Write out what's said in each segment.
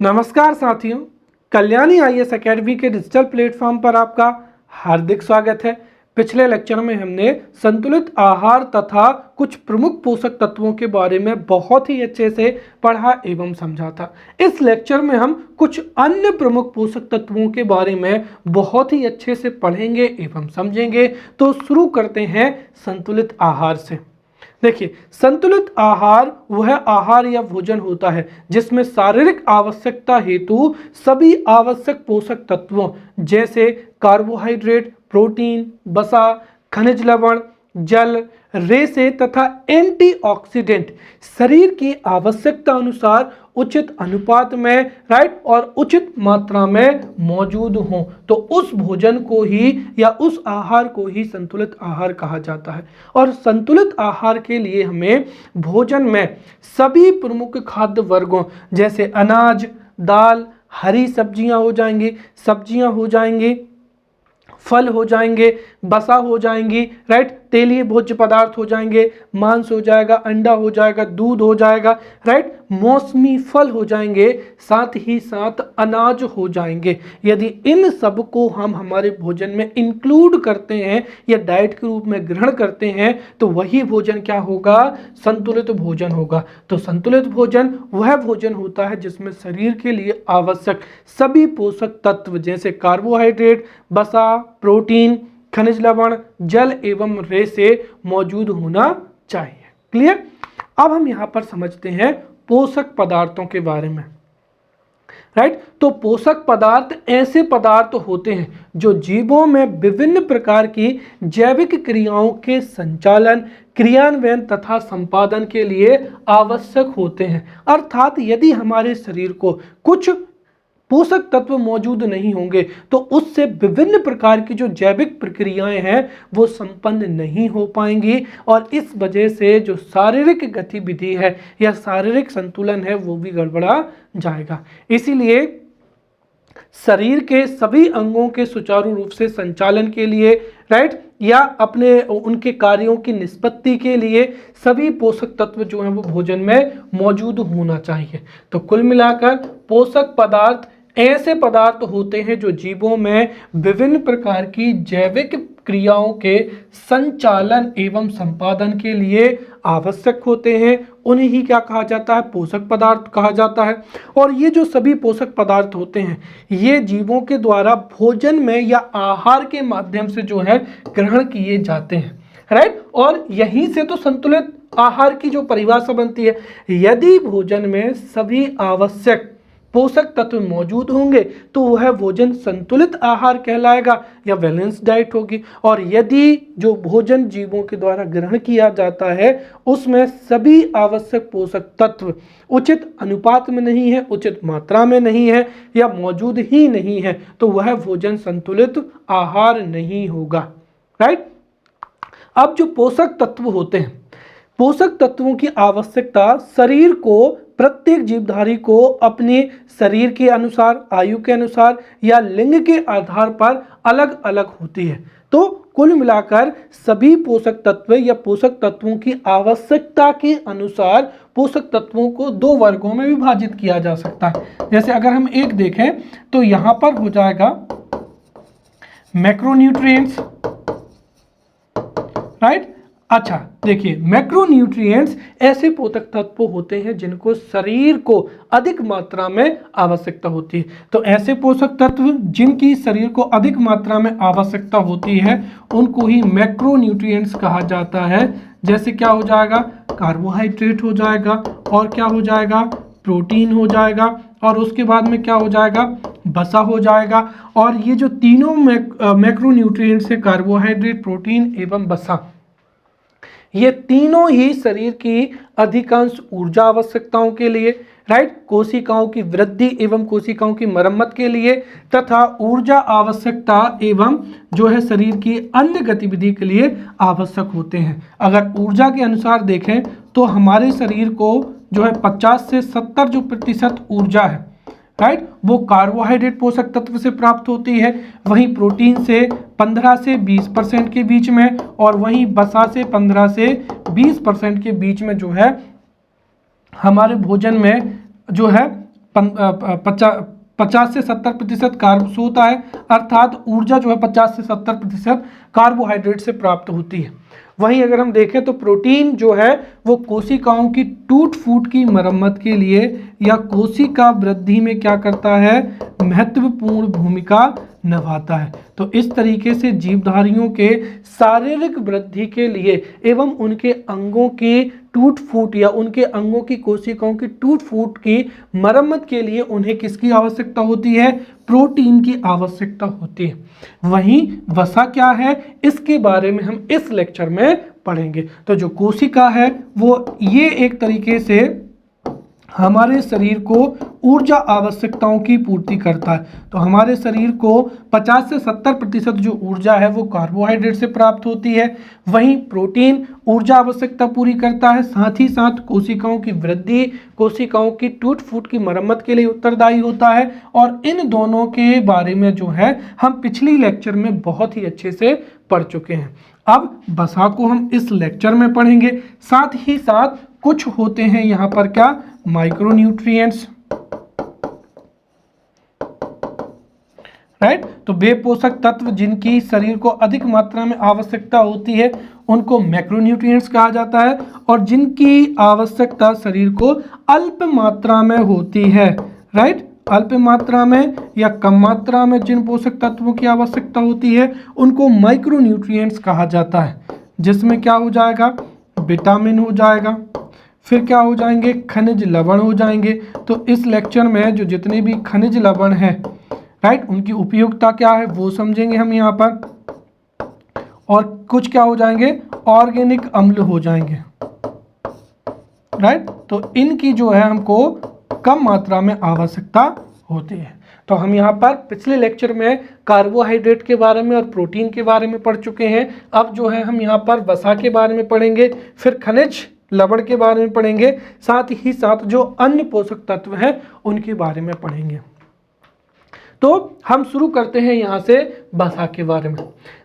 नमस्कार साथियों, Kalyani IAS academy के डिजिटल प्लेटफॉर्म पर आपका हार्दिक स्वागत है। पिछले लेक्चर में हमने संतुलित आहार तथा कुछ प्रमुख पोषक तत्वों के बारे में बहुत ही अच्छे से पढ़ा एवं समझा था। इस लेक्चर में हम कुछ अन्य प्रमुख पोषक तत्वों के बारे में बहुत ही अच्छे से पढ़ेंगे एवं समझेंगे। तो शुरू करते हैं संतुलित आहार से। देखिए, संतुलित आहार वह आहार या भोजन होता है जिसमें शारीरिक आवश्यकता हेतु सभी आवश्यक पोषक तत्वों जैसे कार्बोहाइड्रेट, प्रोटीन, वसा, खनिज लवण, जल, रेशे तथा एंटीऑक्सीडेंट शरीर की आवश्यकता अनुसार उचित अनुपात में और उचित मात्रा में मौजूद हों तो उस भोजन को ही या उस आहार को ही संतुलित आहार कहा जाता है। और संतुलित आहार के लिए हमें भोजन में सभी प्रमुख खाद्य वर्गों जैसे अनाज, दाल, हरी सब्जियां हो जाएंगी, फल हो जाएंगे, वसा हो जाएंगी, तेलीय भोज्य पदार्थ हो जाएंगे, मांस हो जाएगा, अंडा हो जाएगा, दूध हो जाएगा, मौसमी फल हो जाएंगे, साथ ही साथ अनाज हो जाएंगे। यदि इन सब को हम हमारे भोजन में इंक्लूड करते हैं या डाइट के रूप में ग्रहण करते हैं तो वही भोजन क्या होगा? संतुलित भोजन होगा। तो संतुलित भोजन वह भोजन होता है जिसमें शरीर के लिए आवश्यक सभी पोषक तत्व जैसे कार्बोहाइड्रेट, वसा, प्रोटीन, खनिज लवण, जल एवं रेशे मौजूद होना चाहिए। क्लियर? अब हम यहां पर समझते हैं पोषक पदार्थों के बारे में। तो पोषक पदार्थ ऐसे पदार्थ होते हैं जो जीवों में विभिन्न प्रकार की जैविक क्रियाओं के संचालन, क्रियान्वयन तथा संपादन के लिए आवश्यक होते हैं। अर्थात यदि हमारे शरीर को कुछ पोषक तत्व मौजूद नहीं होंगे तो उससे विभिन्न प्रकार की जो जैविक प्रक्रियाएं हैं वो संपन्न नहीं हो पाएंगी और इस वजह से जो शारीरिक गतिविधि है या शारीरिक संतुलन है वो भी गड़बड़ा जाएगा। इसीलिए शरीर के सभी अंगों के सुचारू रूप से संचालन के लिए या अपने उनके कार्यों की निष्पत्ति के लिए सभी पोषक तत्व जो हैं वो भोजन में मौजूद होना चाहिए। तो कुल मिलाकर पोषक पदार्थ ऐसे पदार्थ होते हैं जो जीवों में विभिन्न प्रकार की जैविक क्रियाओं के संचालन एवं संपादन के लिए आवश्यक होते हैं। उन्हें ही क्या कहा जाता है? पोषक पदार्थ कहा जाता है। और ये जो सभी पोषक पदार्थ होते हैं ये जीवों के द्वारा भोजन में या आहार के माध्यम से जो है ग्रहण किए जाते हैं। और यहीं से तो संतुलित आहार की जो परिभाषा बनती है। यदि भोजन में सभी आवश्यक पोषक तत्व मौजूद होंगे तो वह भोजन संतुलित आहार कहलाएगा या बैलेंस डाइट होगी। और यदि जो भोजन जीवों के द्वारा ग्रहण किया जाता है उसमें सभी आवश्यक पोषक तत्व उचित अनुपात में नहीं है, उचित मात्रा में नहीं है या मौजूद ही नहीं है तो वह भोजन संतुलित आहार नहीं होगा। अब जो पोषक तत्व होते हैं, पोषक तत्वों की आवश्यकता शरीर को, प्रत्येक जीवधारी को अपने शरीर के अनुसार, आयु के अनुसार या लिंग के आधार पर अलग अलग होती है। तो कुल मिलाकर सभी पोषक तत्व या पोषक तत्वों की आवश्यकता के अनुसार पोषक तत्वों को दो वर्गों में विभाजित किया जा सकता है। जैसे अगर हम एक देखें तो यहां पर हो जाएगा मैक्रोन्यूट्रिएंट्स। अच्छा, देखिए, मैक्रोन्यूट्रिएंट्स ऐसे पोषक तत्व होते हैं जिनको शरीर को अधिक मात्रा में आवश्यकता होती है। तो ऐसे पोषक तत्व जिनकी शरीर को अधिक मात्रा में आवश्यकता होती है उनको ही मैक्रोन्यूट्रिएंट्स कहा जाता है। जैसे क्या हो जाएगा? कार्बोहाइड्रेट हो जाएगा और क्या हो जाएगा? प्रोटीन हो जाएगा और उसके बाद में क्या हो जाएगा? वसा हो जाएगा। और ये जो तीनों मैक्रोन्यूट्रिएंट्स है, कार्बोहाइड्रेट, प्रोटीन एवं वसा, ये तीनों ही शरीर की अधिकांश ऊर्जा आवश्यकताओं के लिए, कोशिकाओं की वृद्धि एवं कोशिकाओं की मरम्मत के लिए तथा ऊर्जा आवश्यकता एवं जो है शरीर की अन्य गतिविधि के लिए आवश्यक होते हैं। अगर ऊर्जा के अनुसार देखें तो हमारे शरीर को जो है 50 से 70% ऊर्जा है वो कार्बोहाइड्रेट पोषक तत्व से प्राप्त होती है, वहीं प्रोटीन से 15 से 20% के बीच में और वहीं वसा से 15 से 20% के बीच में जो है हमारे भोजन में जो है 50 से 70% कार्ब से होता है, अर्थात ऊर्जा जो है 50 से 70% कार्बोहाइड्रेट से प्राप्त होती है। वहीं अगर हम देखें तो प्रोटीन जो है वो कोशिकाओं की टूट फूट की मरम्मत के लिए या कोशिका वृद्धि में क्या करता है, महत्वपूर्ण भूमिका निभाता है। तो इस तरीके से जीवधारियों के शारीरिक वृद्धि के लिए एवं उनके अंगों की टूट फूट या उनके अंगों की कोशिकाओं की टूट फूट की मरम्मत के लिए उन्हें किसकी आवश्यकता होती है, प्रोटीन की आवश्यकता होती है। वहीं वसा क्या है, इसके बारे में हम इस लेक्चर में पढ़ेंगे। तो जो कोशिका है वो ये एक तरीके से हमारे शरीर को ऊर्जा आवश्यकताओं की पूर्ति करता है। तो हमारे शरीर को 50 से 70% जो ऊर्जा है वो कार्बोहाइड्रेट से प्राप्त होती है। वहीं प्रोटीन ऊर्जा आवश्यकता पूरी करता है, साथ ही साथ कोशिकाओं की वृद्धि, कोशिकाओं की टूट फूट की मरम्मत के लिए उत्तरदायी होता है। और इन दोनों के बारे में जो है हम पिछली लेक्चर में बहुत ही अच्छे से पढ़ चुके हैं। अब वसा को हम इस लेक्चर में पढ़ेंगे। साथ ही साथ कुछ होते हैं यहाँ पर क्या, माइक्रोन्यूट्रिएंट्स, राइट। तो वे पोषक तत्व जिनकी शरीर को अधिक मात्रा में आवश्यकता होती है उनको मैक्रोन्यूट्रिएंट्स कहा जाता है, और जिनकी आवश्यकता शरीर को अल्प मात्रा में होती है, राइट, अल्प मात्रा में या कम मात्रा में जिन पोषक तत्वों की आवश्यकता होती है उनको माइक्रोन्यूट्रिएंट्स कहा जाता है। जिसमें क्या हो जाएगा, विटामिन हो जाएगा, फिर क्या हो जाएंगे, खनिज लवण हो जाएंगे। तो इस लेक्चर में जो जितने भी खनिज लवण है, राइट, उनकी उपयोगिता क्या है वो समझेंगे हम यहाँ पर। और कुछ क्या हो जाएंगे, ऑर्गेनिक अम्ल हो जाएंगे, राइट। तो इनकी जो है हमको कम मात्रा में आवश्यकता होती है। तो हम यहाँ पर पिछले लेक्चर में कार्बोहाइड्रेट के बारे में और प्रोटीन के बारे में पढ़ चुके हैं। अब जो है हम यहाँ पर वसा के बारे में पढ़ेंगे, फिर खनिज लवण के बारे में पढ़ेंगे, साथ ही साथ जो अन्य पोषक तत्व हैं उनके बारे में पढ़ेंगे। तो हम शुरू करते हैं यहाँ से वसा के बारे में।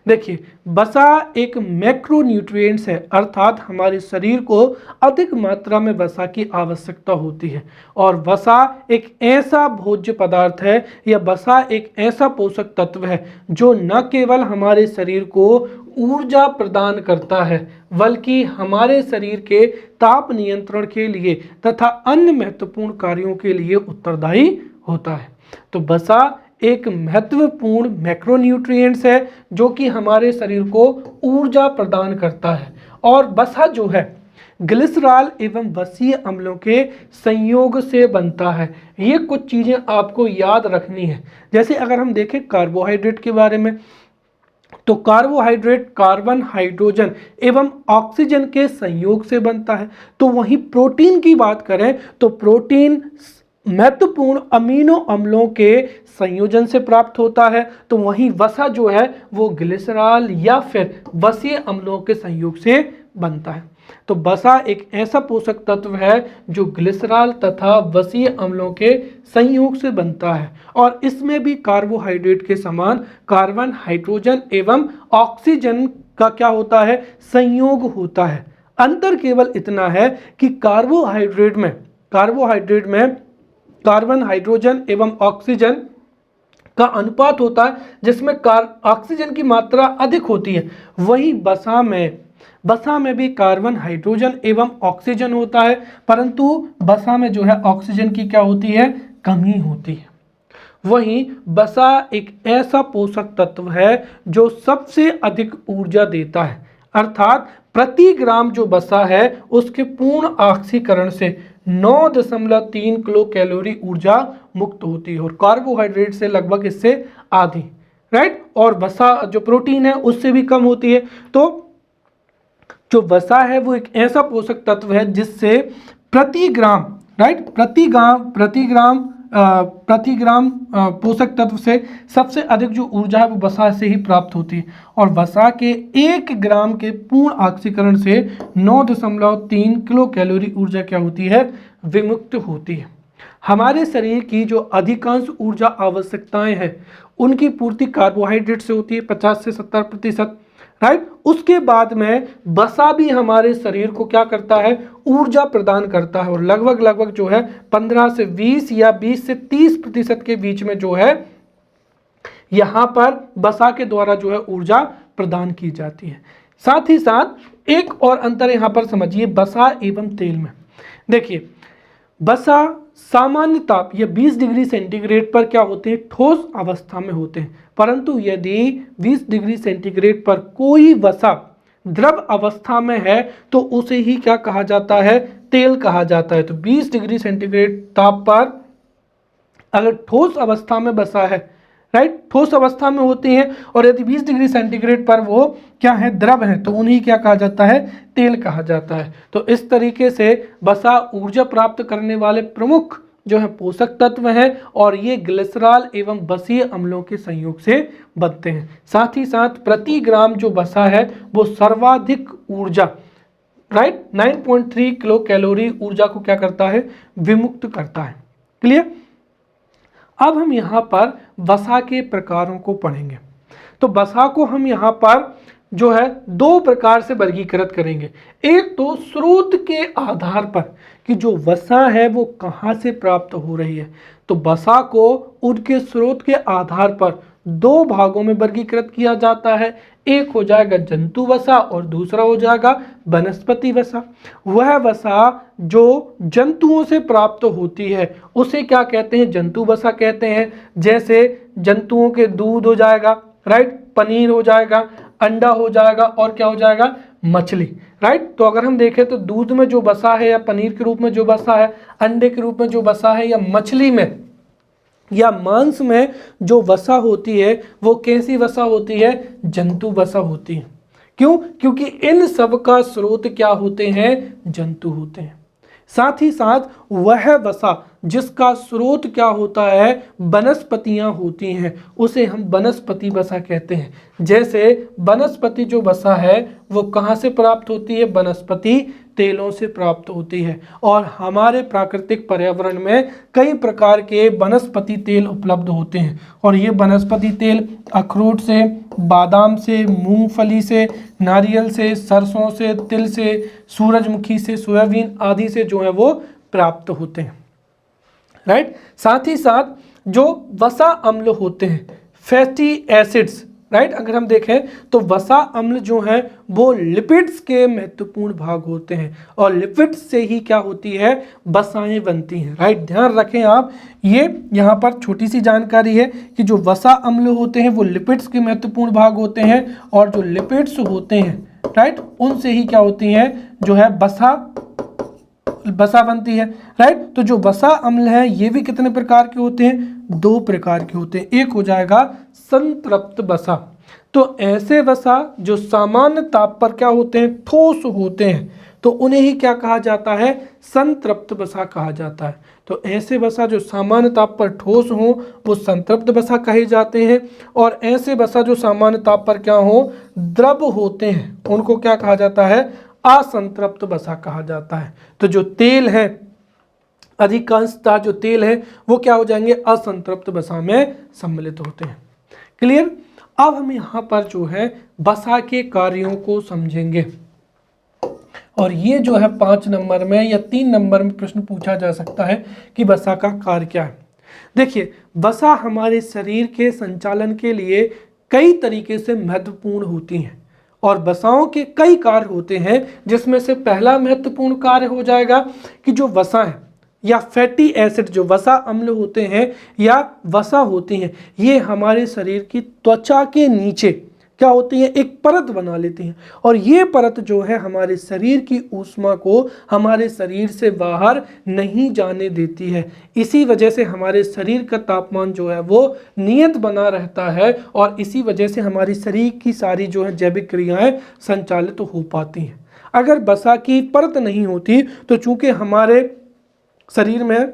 देखिए, वसा एक मैक्रोन्यूट्रिएंट्स है, अर्थात हमारे शरीर को अधिक मात्रा में वसा की आवश्यकता होती है। और वसा एक ऐसा भोज्य पदार्थ है या वसा एक ऐसा पोषक तत्व है जो न केवल हमारे शरीर को ऊर्जा प्रदान करता है बल्कि हमारे शरीर के ताप नियंत्रण के लिए तथा अन्य महत्वपूर्ण कार्यों के लिए उत्तरदायी होता है। तो वसा एक महत्वपूर्ण मैक्रोन्यूट्रिएंट्स है जो कि हमारे शरीर को ऊर्जा प्रदान करता है। और वसा जो है ग्लिसरॉल एवं वसीय अम्लों के संयोग से बनता है। ये कुछ चीज़ें आपको याद रखनी है। जैसे अगर हम देखें कार्बोहाइड्रेट के बारे में, तो कार्बोहाइड्रेट कार्बन, हाइड्रोजन एवं ऑक्सीजन के संयोग से बनता है। तो वहीं प्रोटीन की बात करें तो प्रोटीन महत्वपूर्ण अमीनो अम्लों के संयोजन से प्राप्त होता है। तो वहीं वसा जो है वो ग्लिसरॉल या फिर वसीय अम्लों के संयोग से बनता है। तो वसा एक ऐसा पोषक तत्व है जो ग्लिसरॉल तथा वसीय अम्लों के संयोग से बनता है। और इसमें भी कार्बोहाइड्रेट के समान कार्बन, हाइड्रोजन एवं ऑक्सीजन का क्या होता है, संयोग होता है। अंतर केवल इतना है कि कार्बोहाइड्रेट में कार्बन, हाइड्रोजन एवं ऑक्सीजन का अनुपात होता है जिसमें ऑक्सीजन की मात्रा अधिक होती है। वहीं वसा में भी कार्बन, हाइड्रोजन एवं ऑक्सीजन होता है, परंतु वसा में जो है ऑक्सीजन की क्या होती है, कमी होती है। वहीं वसा एक ऐसा पोषक तत्व है जो सबसे अधिक ऊर्जा देता है, अर्थात प्रति ग्राम जो वसा है उसके पूर्ण ऑक्सीकरण से 9.3 किलो कैलोरी ऊर्जा मुक्त होती है और कार्बोहाइड्रेट से लगभग इससे आधी, राइट। और वसा जो प्रोटीन है उससे भी कम होती है। तो जो वसा है वो एक ऐसा पोषक तत्व है जिससे प्रति ग्राम, राइट, प्रति ग्राम पोषक तत्व से सबसे अधिक जो ऊर्जा है वो वसा से ही प्राप्त होती है। और वसा के 1 ग्राम के पूर्ण ऑक्सीकरण से 9.3 किलो कैलोरी ऊर्जा क्या होती है, विमुक्त होती है। हमारे शरीर की जो अधिकांश ऊर्जा आवश्यकताएं हैं उनकी पूर्ति कार्बोहाइड्रेट से होती है 50 से 70%, राइट। उसके बाद में वसा भी हमारे शरीर को क्या करता है, ऊर्जा प्रदान करता है, और लगभग लगभग जो है 15 से 20 या 20 से 30% के बीच में जो है यहाँ पर वसा के द्वारा जो है ऊर्जा प्रदान की जाती है। साथ ही साथ एक और अंतर यहाँ पर समझिए वसा एवं तेल में। देखिए वसा सामान्य ताप या 20 डिग्री सेंटीग्रेड पर क्या होते हैं, ठोस अवस्था में होते हैं, परंतु यदि 20 डिग्री सेंटीग्रेड पर कोई वसा द्रव अवस्था में है तो उसे ही क्या कहा जाता है, तेल कहा जाता है। तो 20 डिग्री सेंटीग्रेड ताप पर अगर ठोस अवस्था में वसा है, राइट, ठोस अवस्था में होती हैं, और यदि 20 डिग्री सेंटीग्रेड पर वो क्या है, द्रव है, तो उन्हीं क्या कहा जाता है, तेल कहा जाता है। तो इस तरीके से वसा ऊर्जा प्राप्त करने वाले प्रमुख जो है पोषक तत्व हैं, और ये ग्लिसरॉल एवं वसीय अम्लों के संयोग से बनते हैं। साथ ही साथ प्रति ग्राम जो वसा है वो सर्वाधिक ऊर्जा, राइट, 9.3 किलो कैलोरी ऊर्जा को क्या करता है, विमुक्त करता है। क्लियर। अब हम यहाँ पर वसा के प्रकारों को पढ़ेंगे। तो वसा को हम यहाँ पर जो है दो प्रकार से वर्गीकृत करेंगे। एक तो स्रोत के आधार पर कि जो वसा है वो कहाँ से प्राप्त हो रही है, तो वसा को उनके स्रोत के आधार पर दो भागों में वर्गीकृत किया जाता है। एक हो जाएगा जंतु वसा और दूसरा हो जाएगा वनस्पति वसा। वह वसा जो जंतुओं से प्राप्त होती है उसे क्या कहते हैं, जंतु वसा कहते हैं। जैसे जंतुओं के दूध हो जाएगा, राइट, पनीर हो जाएगा, अंडा हो जाएगा, और क्या हो जाएगा, मछली, राइट। तो अगर हम देखें तो दूध में जो वसा है या पनीर के रूप में जो वसा है, अंडे के रूप में जो वसा है, या मछली में या मांस में जो वसा होती है वो कैसी वसा होती है, जंतु वसा होती है। क्यों? क्योंकि इन सब का स्रोत क्या होते हैं, जंतु होते हैं। साथ ही साथ वह वसा जिसका स्रोत क्या होता है, वनस्पतियां होती हैं, उसे हम वनस्पति वसा कहते हैं। जैसे वनस्पति जो वसा है वो कहाँ से प्राप्त होती है, वनस्पति तेलों से प्राप्त होती है। और हमारे प्राकृतिक पर्यावरण में कई प्रकार के वनस्पति तेल उपलब्ध होते हैं, और ये वनस्पति तेल अखरोट से, बादाम से, मूंगफली से, नारियल से, सरसों से, तिल से, सूरजमुखी से, सोयाबीन आदि से जो है वो प्राप्त होते हैं, राइट। साथ ही साथ जो वसा अम्ल होते हैं, फैटी एसिड्स, राइट, अगर हम देखें तो वसा अम्ल जो है वो लिपिड्स के महत्वपूर्ण भाग होते हैं, और लिपिड्स से ही क्या होती है, वसाएं बनती हैं, राइट। ध्यान रखें आप, ये यहाँ पर छोटी सी जानकारी है कि जो वसा अम्ल होते हैं वो लिपिड्स के महत्वपूर्ण भाग होते हैं, और जो लिपिड्स होते हैं, राइट, उनसे ही क्या होती हैं, जो है वसा बनती है, राइट। तो जो वसा अम्ल है ये भी कितने प्रकार के होते हैं, दो प्रकार के होते हैं। एक हो जाएगा संतृप्त वसा। तो ऐसे वसा जो सामान्य ताप पर क्या होते हैं, ठोस होते हैं, तो उन्हें ही क्या कहा जाता है, संतृप्त वसा कहा जाता है। तो ऐसे वसा जो सामान्य ताप पर ठोस हो वो संतृप्त वसा कहे जाते हैं, और ऐसे वसा जो सामान्य ताप पर क्या हो, द्रव होते हैं, उनको क्या कहा जाता है, असंतृप्त वसा कहा जाता है। तो जो तेल है, अधिकांशतः जो तेल है वो क्या हो जाएंगे, असंतृप्त वसा में सम्मिलित होते हैं। क्लियर। अब हम यहाँ पर जो है वसा के कार्यों को समझेंगे, और ये जो है 5 नंबर में या 3 नंबर में प्रश्न पूछा जा सकता है कि वसा का कार्य क्या है। देखिए वसा हमारे शरीर के संचालन के लिए कई तरीके से महत्वपूर्ण होती हैं, और वसाओं के कई कार्य होते हैं, जिसमें से पहला महत्वपूर्ण कार्य हो जाएगा कि जो वसा है या फैटी एसिड जो वसा अम्ल होते हैं या वसा होती हैं, ये हमारे शरीर की त्वचा के नीचे क्या होती है, एक परत बना लेती हैं, और ये परत जो है हमारे शरीर की ऊष्मा को हमारे शरीर से बाहर नहीं जाने देती है। इसी वजह से हमारे शरीर का तापमान जो है वो नियत बना रहता है, और इसी वजह से हमारी शरीर की सारी जो है जैविक क्रियाएं संचालित हो पाती हैं। अगर वसा की परत नहीं होती तो चूंकि हमारे शरीर में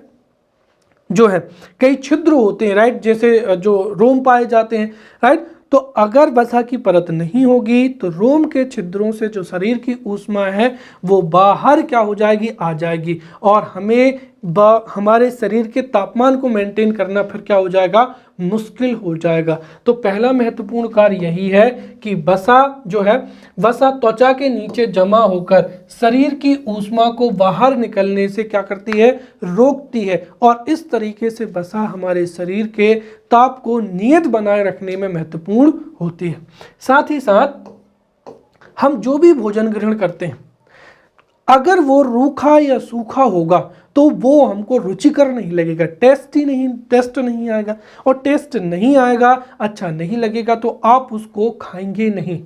जो है कई छिद्र होते हैं, राइट, जैसे जो रोम पाए जाते हैं, राइट। तो अगर वसा की परत नहीं होगी तो रोम के छिद्रों से जो शरीर की ऊष्मा है वो बाहर क्या हो जाएगी, आ जाएगी, और हमें हमारे शरीर के तापमान को मेंटेन करना फिर क्या हो जाएगा, मुश्किल हो जाएगा। तो पहला महत्वपूर्ण कार्य यही है कि वसा जो है, वसा त्वचा के नीचे जमा होकर शरीर की ऊष्मा को बाहर निकलने से क्या करती है, रोकती है। और इस तरीके से वसा हमारे शरीर के ताप को नियत बनाए रखने में महत्वपूर्ण होती है। साथ ही साथ हम जो भी भोजन ग्रहण करते हैं, अगर वो रूखा या सूखा होगा तो वो हमको रुचिकर नहीं लगेगा, टेस्ट नहीं आएगा, और टेस्ट नहीं आएगा, अच्छा नहीं लगेगा, तो आप उसको खाएंगे नहीं।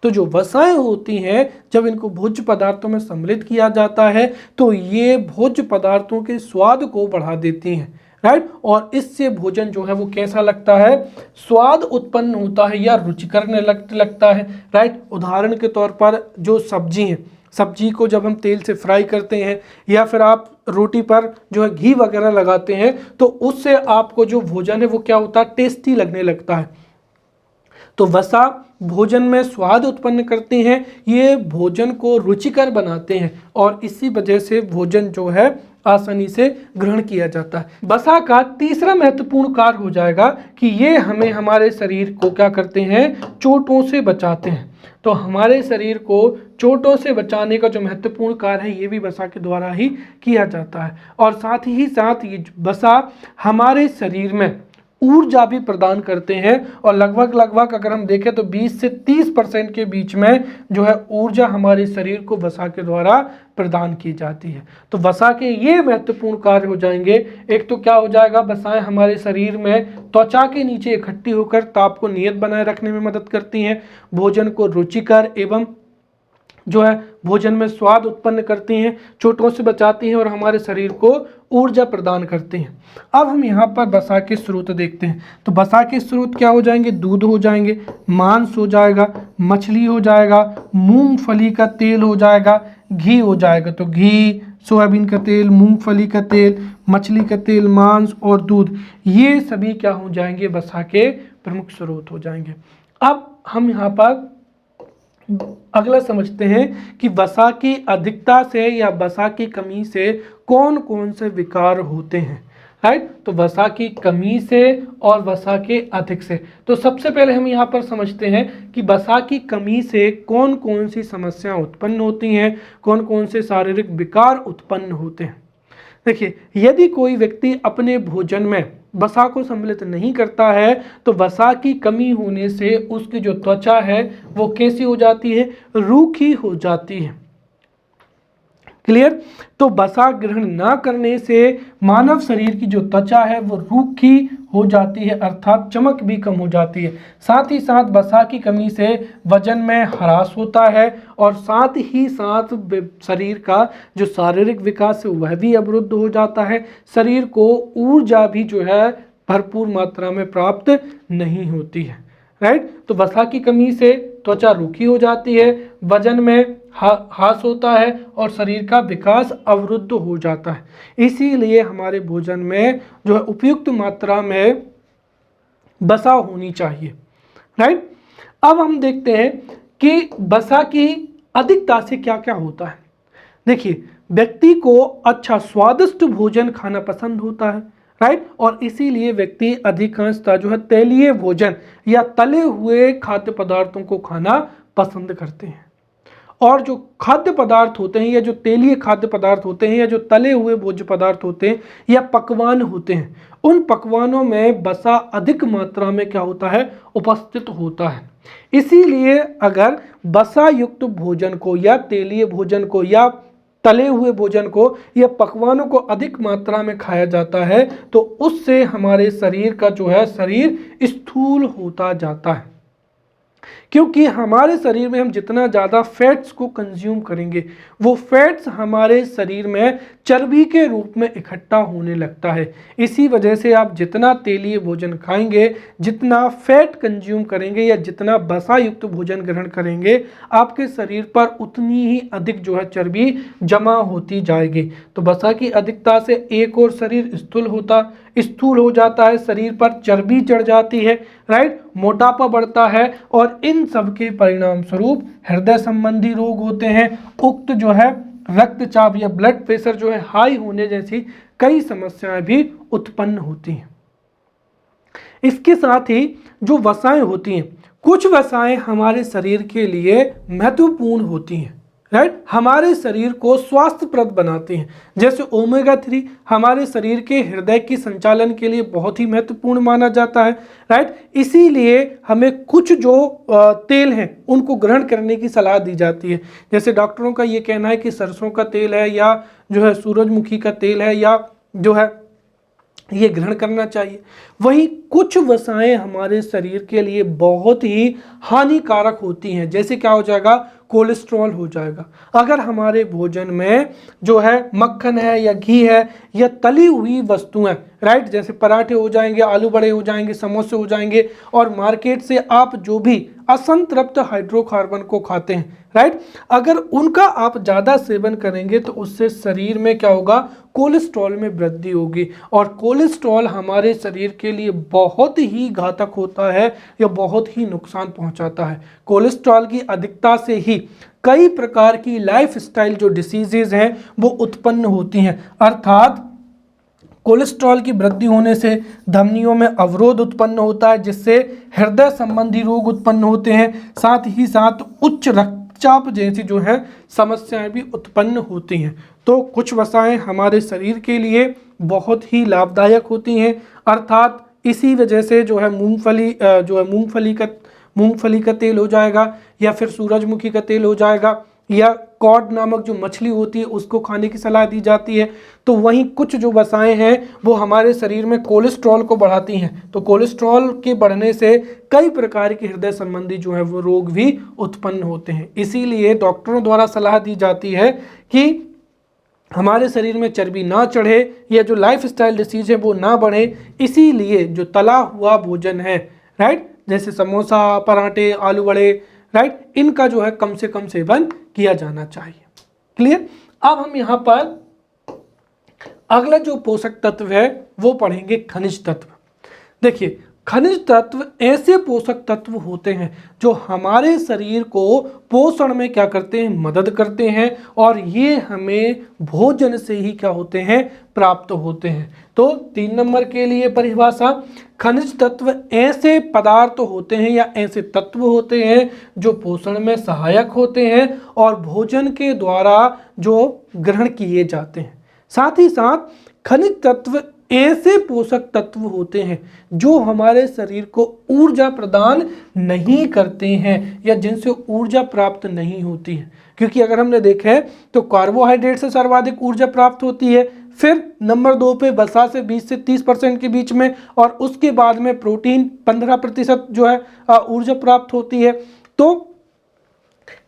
तो जो वसाएं होती हैं, जब इनको भोज्य पदार्थों में सम्मिलित किया जाता है तो ये भोज्य पदार्थों के स्वाद को बढ़ा देती हैं, राइट। और इससे भोजन जो है वो कैसा लगता है, स्वाद उत्पन्न होता है या रुचिकर लगता है, राइट। उदाहरण के तौर पर जो सब्जी है, सब्जी को जब हम तेल से फ्राई करते हैं या फिर आप रोटी पर जो है घी वगैरह लगाते हैं, तो उससे आपको जो भोजन है वो क्या होता है, टेस्टी लगने लगता है। तो वसा भोजन में स्वाद उत्पन्न करते हैं, ये भोजन को रुचिकर बनाते हैं, और इसी वजह से भोजन जो है आसानी से ग्रहण किया जाता है। वसा का तीसरा महत्वपूर्ण कार्य हो जाएगा कि ये हमें हमारे शरीर को क्या करते हैं, चोटों से बचाते हैं। तो हमारे शरीर को चोटों से बचाने का जो महत्वपूर्ण कार्य है, ये भी वसा के द्वारा ही किया जाता है। और साथ ही साथ ये वसा हमारे शरीर में ऊर्जा भी प्रदान करते हैं, और लगभग अगर हम देखें तो 20 से 30% के बीच में जो है ऊर्जा हमारे शरीर को वसा के द्वारा प्रदान की जाती है। तो वसा के ये महत्वपूर्ण कार्य हो जाएंगे। एक तो क्या हो जाएगा, वसाएं हमारे शरीर में त्वचा के नीचे इकट्ठी होकर ताप को नियत बनाए रखने में मदद करती हैं, भोजन को रुचिकर एवं जो है भोजन में स्वाद उत्पन्न करती हैं, चोटों से बचाती हैं और हमारे शरीर को ऊर्जा प्रदान करती हैं। अब हम यहाँ पर वसा के स्रोत देखते हैं। तो वसा के स्रोत क्या हो जाएंगे, दूध हो जाएंगे, मांस हो जाएगा, मछली हो जाएगा, मूंगफली का तेल हो जाएगा, घी हो जाएगा। तो घी, सोयाबीन का तेल, मूंगफली का तेल, मछली का तेल, मांस और दूध, ये सभी क्या हो जाएंगे, वसा के प्रमुख स्रोत हो जाएंगे। अब हम यहाँ पर अगला समझते हैं कि वसा की अधिकता से या वसा की कमी से कौन कौन से विकार होते हैं, राइट। तो वसा की कमी से और वसा के अधिक से, तो सबसे पहले हम यहाँ पर समझते हैं कि वसा की कमी से कौन कौन सी समस्याएं उत्पन्न होती हैं, कौन कौन से शारीरिक विकार उत्पन्न होते हैं। देखिए, यदि कोई व्यक्ति अपने भोजन में वसा को सम्मिलित नहीं करता है तो वसा की कमी होने से उसकी जो त्वचा है वो कैसी हो जाती है, रूखी हो जाती है। क्लियर। तो वसा ग्रहण ना करने से मानव शरीर की जो त्वचा है वो रूखी हो जाती है, अर्थात चमक भी कम हो जाती है। साथ ही साथ वसा की कमी से वजन में ह्रास होता है, और साथ ही साथ शरीर का जो शारीरिक विकास है वह भी अवरुद्ध हो जाता है। शरीर को ऊर्जा भी जो है भरपूर मात्रा में प्राप्त नहीं होती है, राइट। तो वसा की कमी से त्वचा रूखी हो जाती है, वजन में ह्रास होता है और शरीर का विकास अवरुद्ध हो जाता है। इसीलिए हमारे भोजन में जो है उपयुक्त मात्रा में वसा होनी चाहिए, राइट। अब हम देखते हैं कि वसा की अधिकता से क्या क्या होता है। देखिए, व्यक्ति को अच्छा स्वादिष्ट भोजन खाना पसंद होता है, राइट। और इसीलिए व्यक्ति अधिकांशतः जो है तैलीय भोजन या तले हुए खाद्य पदार्थों को खाना पसंद करते हैं। और जो खाद्य पदार्थ होते हैं या जो तेलीय खाद्य पदार्थ होते हैं या जो तले हुए भोज्य पदार्थ होते हैं या पकवान होते हैं, उन पकवानों में वसा अधिक मात्रा में क्या होता है, उपस्थित होता है। इसीलिए अगर वसा युक्त भोजन को या तेलीय भोजन को या तले हुए भोजन को या पकवानों को अधिक मात्रा में खाया जाता है तो उससे हमारे शरीर का जो है शरीर स्थूल होता जाता है। क्योंकि हमारे शरीर में हम जितना ज़्यादा फैट्स को कंज्यूम करेंगे वो फैट्स हमारे शरीर में चर्बी के रूप में इकट्ठा होने लगता है। इसी वजह से आप जितना तेलीय भोजन खाएंगे, जितना फैट कंज्यूम करेंगे या जितना वसा युक्त भोजन ग्रहण करेंगे, आपके शरीर पर उतनी ही अधिक जो है चर्बी जमा होती जाएगी। तो वसा की अधिकता से एक और शरीर स्थूल हो जाता है, शरीर पर चर्बी चढ़ जाती है, राइट, मोटापा बढ़ता है, और इन सब के परिणाम स्वरूप हृदय संबंधी रोग होते हैं। उक्त जो है रक्तचाप या ब्लड प्रेशर जो है हाई होने जैसी कई समस्याएं भी उत्पन्न होती हैं। इसके साथ ही जो वसाएं होती हैं, कुछ वसाएं हमारे शरीर के लिए महत्वपूर्ण होती हैं, राइट, हमारे शरीर को स्वास्थ्यप्रद बनाती हैं। जैसे ओमेगा 3 हमारे शरीर के हृदय की संचालन के लिए बहुत ही महत्वपूर्ण माना जाता है, राइट। इसीलिए हमें कुछ जो तेल हैं उनको ग्रहण करने की सलाह दी जाती है। जैसे डॉक्टरों का ये कहना है कि सरसों का तेल है या जो है सूरजमुखी का तेल है या जो है ये ग्रहण करना चाहिए। वहीं कुछ वसाएं हमारे शरीर के लिए बहुत ही हानिकारक होती हैं। जैसे क्या हो जाएगा, कोलेस्ट्रॉल हो जाएगा। अगर हमारे भोजन में जो है मक्खन है या घी है या तली हुई वस्तुएं, राइट, जैसे पराठे हो जाएंगे, आलू बड़े हो जाएंगे, समोसे हो जाएंगे, और मार्केट से आप जो भी असंतृप्त हाइड्रोकार्बन को खाते हैं, राइट, अगर उनका आप ज़्यादा सेवन करेंगे तो उससे शरीर में क्या होगा, कोलेस्ट्रॉल में वृद्धि होगी। और कोलेस्ट्रॉल हमारे शरीर के लिए बहुत ही घातक होता है या बहुत ही नुकसान पहुंचाता है। कोलेस्ट्रॉल की अधिकता से ही कई प्रकार की लाइफस्टाइल जो डिसीजेज हैं वो उत्पन्न होती हैं। अर्थात कोलेस्ट्रॉल की वृद्धि होने से धमनियों में अवरोध उत्पन्न होता है, जिससे हृदय संबंधी रोग उत्पन्न होते हैं। साथ ही साथ उच्च रक्तचाप जैसी जो है समस्याएं भी उत्पन्न होती हैं। तो कुछ वसाएं हमारे शरीर के लिए बहुत ही लाभदायक होती हैं। अर्थात इसी वजह से जो है मूंगफली का तेल हो जाएगा या फिर सूरजमुखी का तेल हो जाएगा या कॉड नामक जो मछली होती है उसको खाने की सलाह दी जाती है। तो वहीं कुछ जो वसाएं हैं वो हमारे शरीर में कोलेस्ट्रॉल को बढ़ाती हैं। तो कोलेस्ट्रॉल के बढ़ने से कई प्रकार के हृदय संबंधी जो है वो रोग भी उत्पन्न होते हैं। इसीलिए डॉक्टरों द्वारा सलाह दी जाती है कि हमारे शरीर में चर्बी ना चढ़े या जो लाइफस्टाइल डिसीज है वो ना बढ़े। इसीलिए जो तला हुआ भोजन है, राइट, जैसे समोसा, पराठे, आलू बड़े, राइट, इनका जो है कम से कम सेवन किया जाना चाहिए। क्लियर। अब हम यहाँ पर अगला जो पोषक तत्व है वो पढ़ेंगे खनिज तत्व। देखिए, खनिज तत्व ऐसे पोषक तत्व होते हैं जो हमारे शरीर को पोषण में क्या करते हैं, मदद करते हैं, और ये हमें भोजन से ही क्या होते हैं, प्राप्त होते हैं। तो 3 नंबर के लिए परिभाषा, खनिज तत्व ऐसे पदार्थ होते हैं या ऐसे तत्व होते हैं जो पोषण में सहायक होते हैं और भोजन के द्वारा जो ग्रहण किए जाते हैं। साथ ही साथ खनिज तत्व ऐसे पोषक तत्व होते हैं जो हमारे शरीर को ऊर्जा प्रदान नहीं करते हैं या जिनसे ऊर्जा प्राप्त नहीं होती है। क्योंकि अगर हमने देखा है तो कार्बोहाइड्रेट से सर्वाधिक ऊर्जा प्राप्त होती है, फिर नंबर 2 पे वसा से 20 से 30% के बीच में, और उसके बाद में प्रोटीन 15% जो है ऊर्जा प्राप्त होती है। तो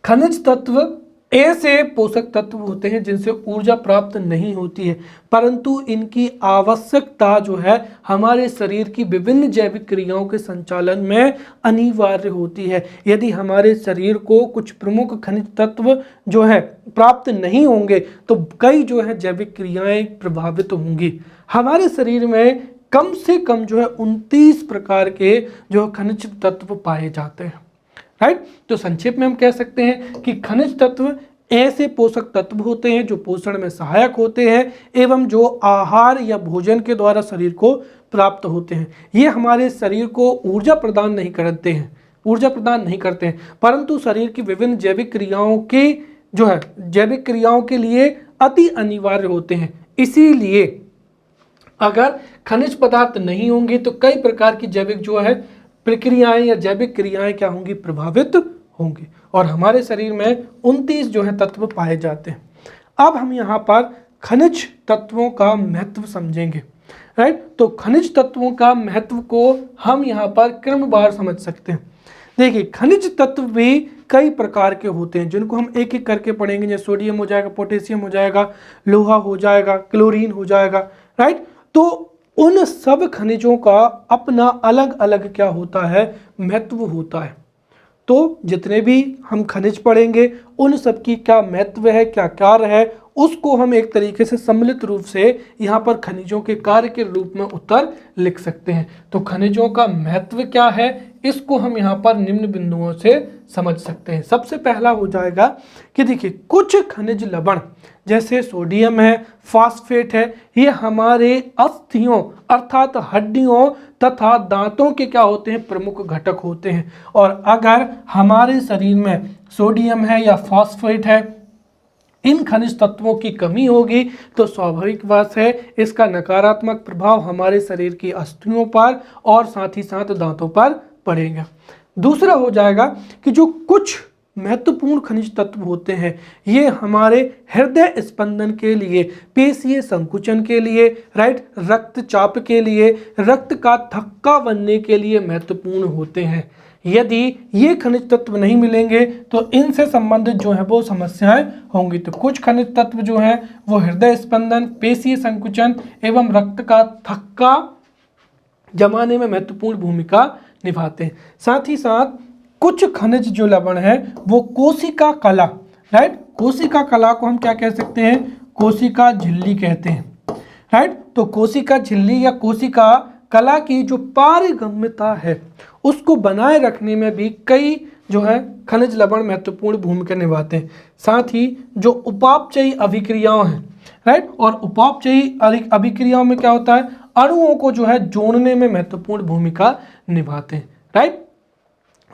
खनिज तत्व ऐसे पोषक तत्व होते हैं जिनसे ऊर्जा प्राप्त नहीं होती है, परंतु इनकी आवश्यकता जो है हमारे शरीर की विभिन्न जैविक क्रियाओं के संचालन में अनिवार्य होती है। यदि हमारे शरीर को कुछ प्रमुख खनिज तत्व जो है प्राप्त नहीं होंगे तो कई जो है जैविक क्रियाएं प्रभावित होंगी। हमारे शरीर में कम से कम जो है 29 प्रकार के जो खनिज तत्व पाए जाते हैं, राइट। तो संक्षेप में हम कह सकते हैं कि खनिज तत्व ऐसे पोषक तत्व होते हैं जो पोषण में सहायक होते हैं एवं जो आहार या भोजन के द्वारा शरीर को प्राप्त होते हैं। ये हमारे शरीर को ऊर्जा प्रदान नहीं करते हैं, परंतु शरीर की विभिन्न जैविक क्रियाओं के जो है जैविक क्रियाओं के लिए अति अनिवार्य होते हैं। इसीलिए अगर खनिज पदार्थ नहीं होंगे तो कई प्रकार की जैविक जो है प्रक्रियाएं या जैविक क्रियाएं क्या होंगी, प्रभावित होंगी, और हमारे शरीर में 29 जो है तत्व पाए जाते हैं। अब हम यहाँ पर खनिज तत्वों का महत्व समझेंगे, राइट। तो खनिज तत्वों का महत्व को हम यहाँ पर क्रमवार समझ सकते हैं। देखिए, खनिज तत्व भी कई प्रकार के होते हैं जिनको हम एक एक करके पढ़ेंगे। जैसे सोडियम हो जाएगा, पोटेशियम हो जाएगा, लोहा हो जाएगा, क्लोरीन हो जाएगा, राइट। तो उन सब खनिजों का अपना अलग अलग क्या होता है, महत्व होता है। तो जितने भी हम खनिज पढ़ेंगे उन सब की क्या महत्व है, क्या कार्य है, उसको हम एक तरीके से सम्मिलित रूप से यहाँ पर खनिजों के कार्य के रूप में उत्तर लिख सकते हैं। तो खनिजों का महत्व क्या है इसको हम यहाँ पर निम्न बिंदुओं से समझ सकते हैं। सबसे पहला हो जाएगा कि देखिए कुछ खनिज लवण जैसे सोडियम है, फास्फेट है, ये हमारे अस्थियों अर्थात हड्डियों तथा दांतों के क्या होते हैं, प्रमुख घटक होते हैं। और अगर हमारे शरीर में सोडियम है या फास्फेट है, इन खनिज तत्वों की कमी होगी तो स्वाभाविक बात है इसका नकारात्मक प्रभाव हमारे शरीर की अस्थियों पर और साथ ही साथ दांतों पर पड़ेगा। दूसरा हो जाएगा कि जो कुछ महत्वपूर्ण खनिज तत्व होते हैं ये हमारे हृदय स्पंदन के लिए, पेशीय संकुचन के लिए, राइट, रक्तचाप के लिए, रक्त का थक्का बनने के लिए महत्वपूर्ण होते हैं। यदि ये खनिज तत्व नहीं मिलेंगे तो इनसे संबंधित जो है वो समस्याएं होंगी। तो कुछ खनिज तत्व जो हैं वो हृदय स्पंदन, पेशीय संकुचन एवं रक्त का थक्का जमाने में महत्वपूर्ण भूमिका निभाते हैं। साथ ही साथ कुछ खनिज जो लवण है वो कोशिका कला, राइट, कोशिका कला को हम क्या कह सकते हैं, कोशिका झिल्ली कहते हैं, राइट। तो कोशिका झिल्ली या कोशिका कला की जो पारगम्यता है उसको बनाए रखने में भी कई जो है खनिज लवण महत्वपूर्ण भूमिका निभाते हैं। साथ ही जो उपापचयी अभिक्रियाओं हैं, राइट, और उपापचयी अभिक्रियाओं में क्या होता है, अणुओं को जो है जोड़ने में महत्वपूर्ण भूमिका निभाते हैं, राइट।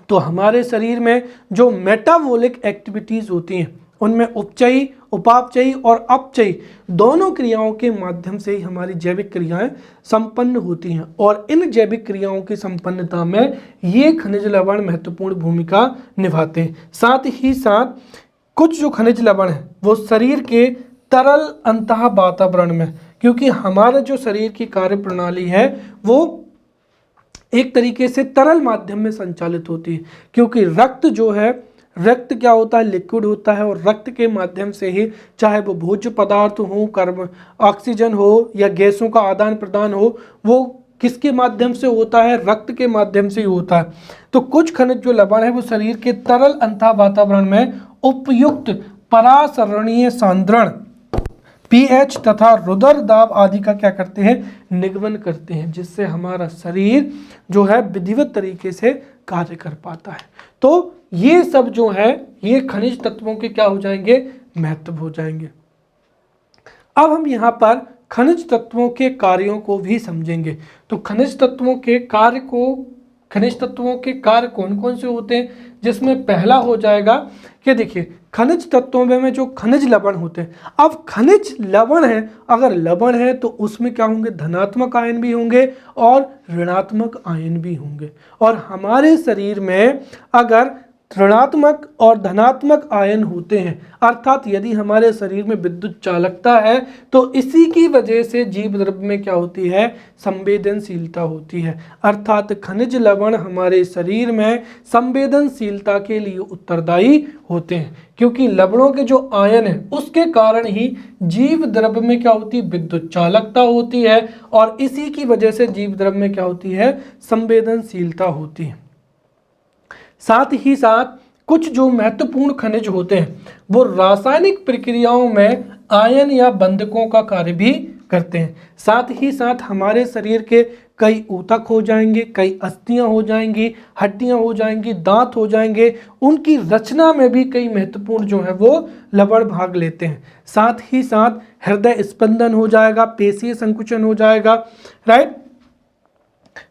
तो हमारे शरीर में जो मेटाबॉलिक एक्टिविटीज होती हैं उनमें उपचयी, उपापचयी और अपचयी दोनों क्रियाओं के माध्यम से ही हमारी जैविक क्रियाएं संपन्न होती हैं। और इन जैविक क्रियाओं की संपन्नता में ये खनिज लवण महत्वपूर्ण भूमिका निभाते हैं। साथ ही साथ कुछ जो खनिज लवण हैं वो शरीर के तरल अंतः वातावरण में, क्योंकि हमारा जो शरीर की कार्य प्रणाली है वो एक तरीके से तरल माध्यम में संचालित होती है, क्योंकि रक्त जो है, रक्त क्या होता है, लिक्विड होता है, और रक्त के माध्यम से ही चाहे वो भोज्य पदार्थ हो, कर्ब ऑक्सीजन हो या गैसों का आदान प्रदान हो, वो किसके माध्यम से होता है, रक्त के माध्यम से ही होता है। तो कुछ खनिज जो लवण है वो शरीर के तरल अंतः वातावरण में उपयुक्त परासरणीय सांद्रण, पीएच तथा रुधिर दाब आदि का क्या करते हैं, निगमन करते हैं, जिससे हमारा शरीर जो है विधिवत तरीके से कार्य कर पाता है। तो ये सब जो है ये खनिज तत्वों के क्या हो जाएंगे, महत्व हो जाएंगे। अब हम यहाँ पर खनिज तत्वों के कार्यों को भी समझेंगे। तो खनिज तत्वों के कार्य कौन कौन से होते हैं, जिसमें पहला हो जाएगा कि देखिए खनिज तत्वों में जो खनिज लवण होते हैं, अब खनिज लवण है, अगर लवण है तो उसमें क्या होंगे, धनात्मक आयन भी होंगे और ऋणात्मक आयन भी होंगे। और हमारे शरीर में अगर ऋणात्मक और धनात्मक आयन होते हैं, अर्थात यदि हमारे शरीर में विद्युत चालकता है तो इसी की वजह से जीव द्रव्य में क्या होती है, संवेदनशीलता होती है। अर्थात खनिज लवण हमारे शरीर में संवेदनशीलता के लिए उत्तरदायी होते हैं, क्योंकि लवणों के जो आयन है उसके कारण ही जीव द्रव्य में क्या होती है, विद्युत चालकता होती है, और इसी की वजह से जीव द्रव्य में क्या होती है, संवेदनशीलता होती है। साथ ही साथ कुछ जो महत्वपूर्ण खनिज होते हैं वो रासायनिक प्रक्रियाओं में आयन या बंधकों का कार्य भी करते हैं। साथ ही साथ हमारे शरीर के कई ऊतक हो जाएंगे, कई अस्थियां हो जाएंगी, हड्डियां हो जाएंगी, दांत हो जाएंगे, उनकी रचना में भी कई महत्वपूर्ण जो है वो लवण भाग लेते हैं। साथ ही साथ हृदय स्पंदन हो जाएगा, पेशीय संकुचन हो जाएगा, राइट,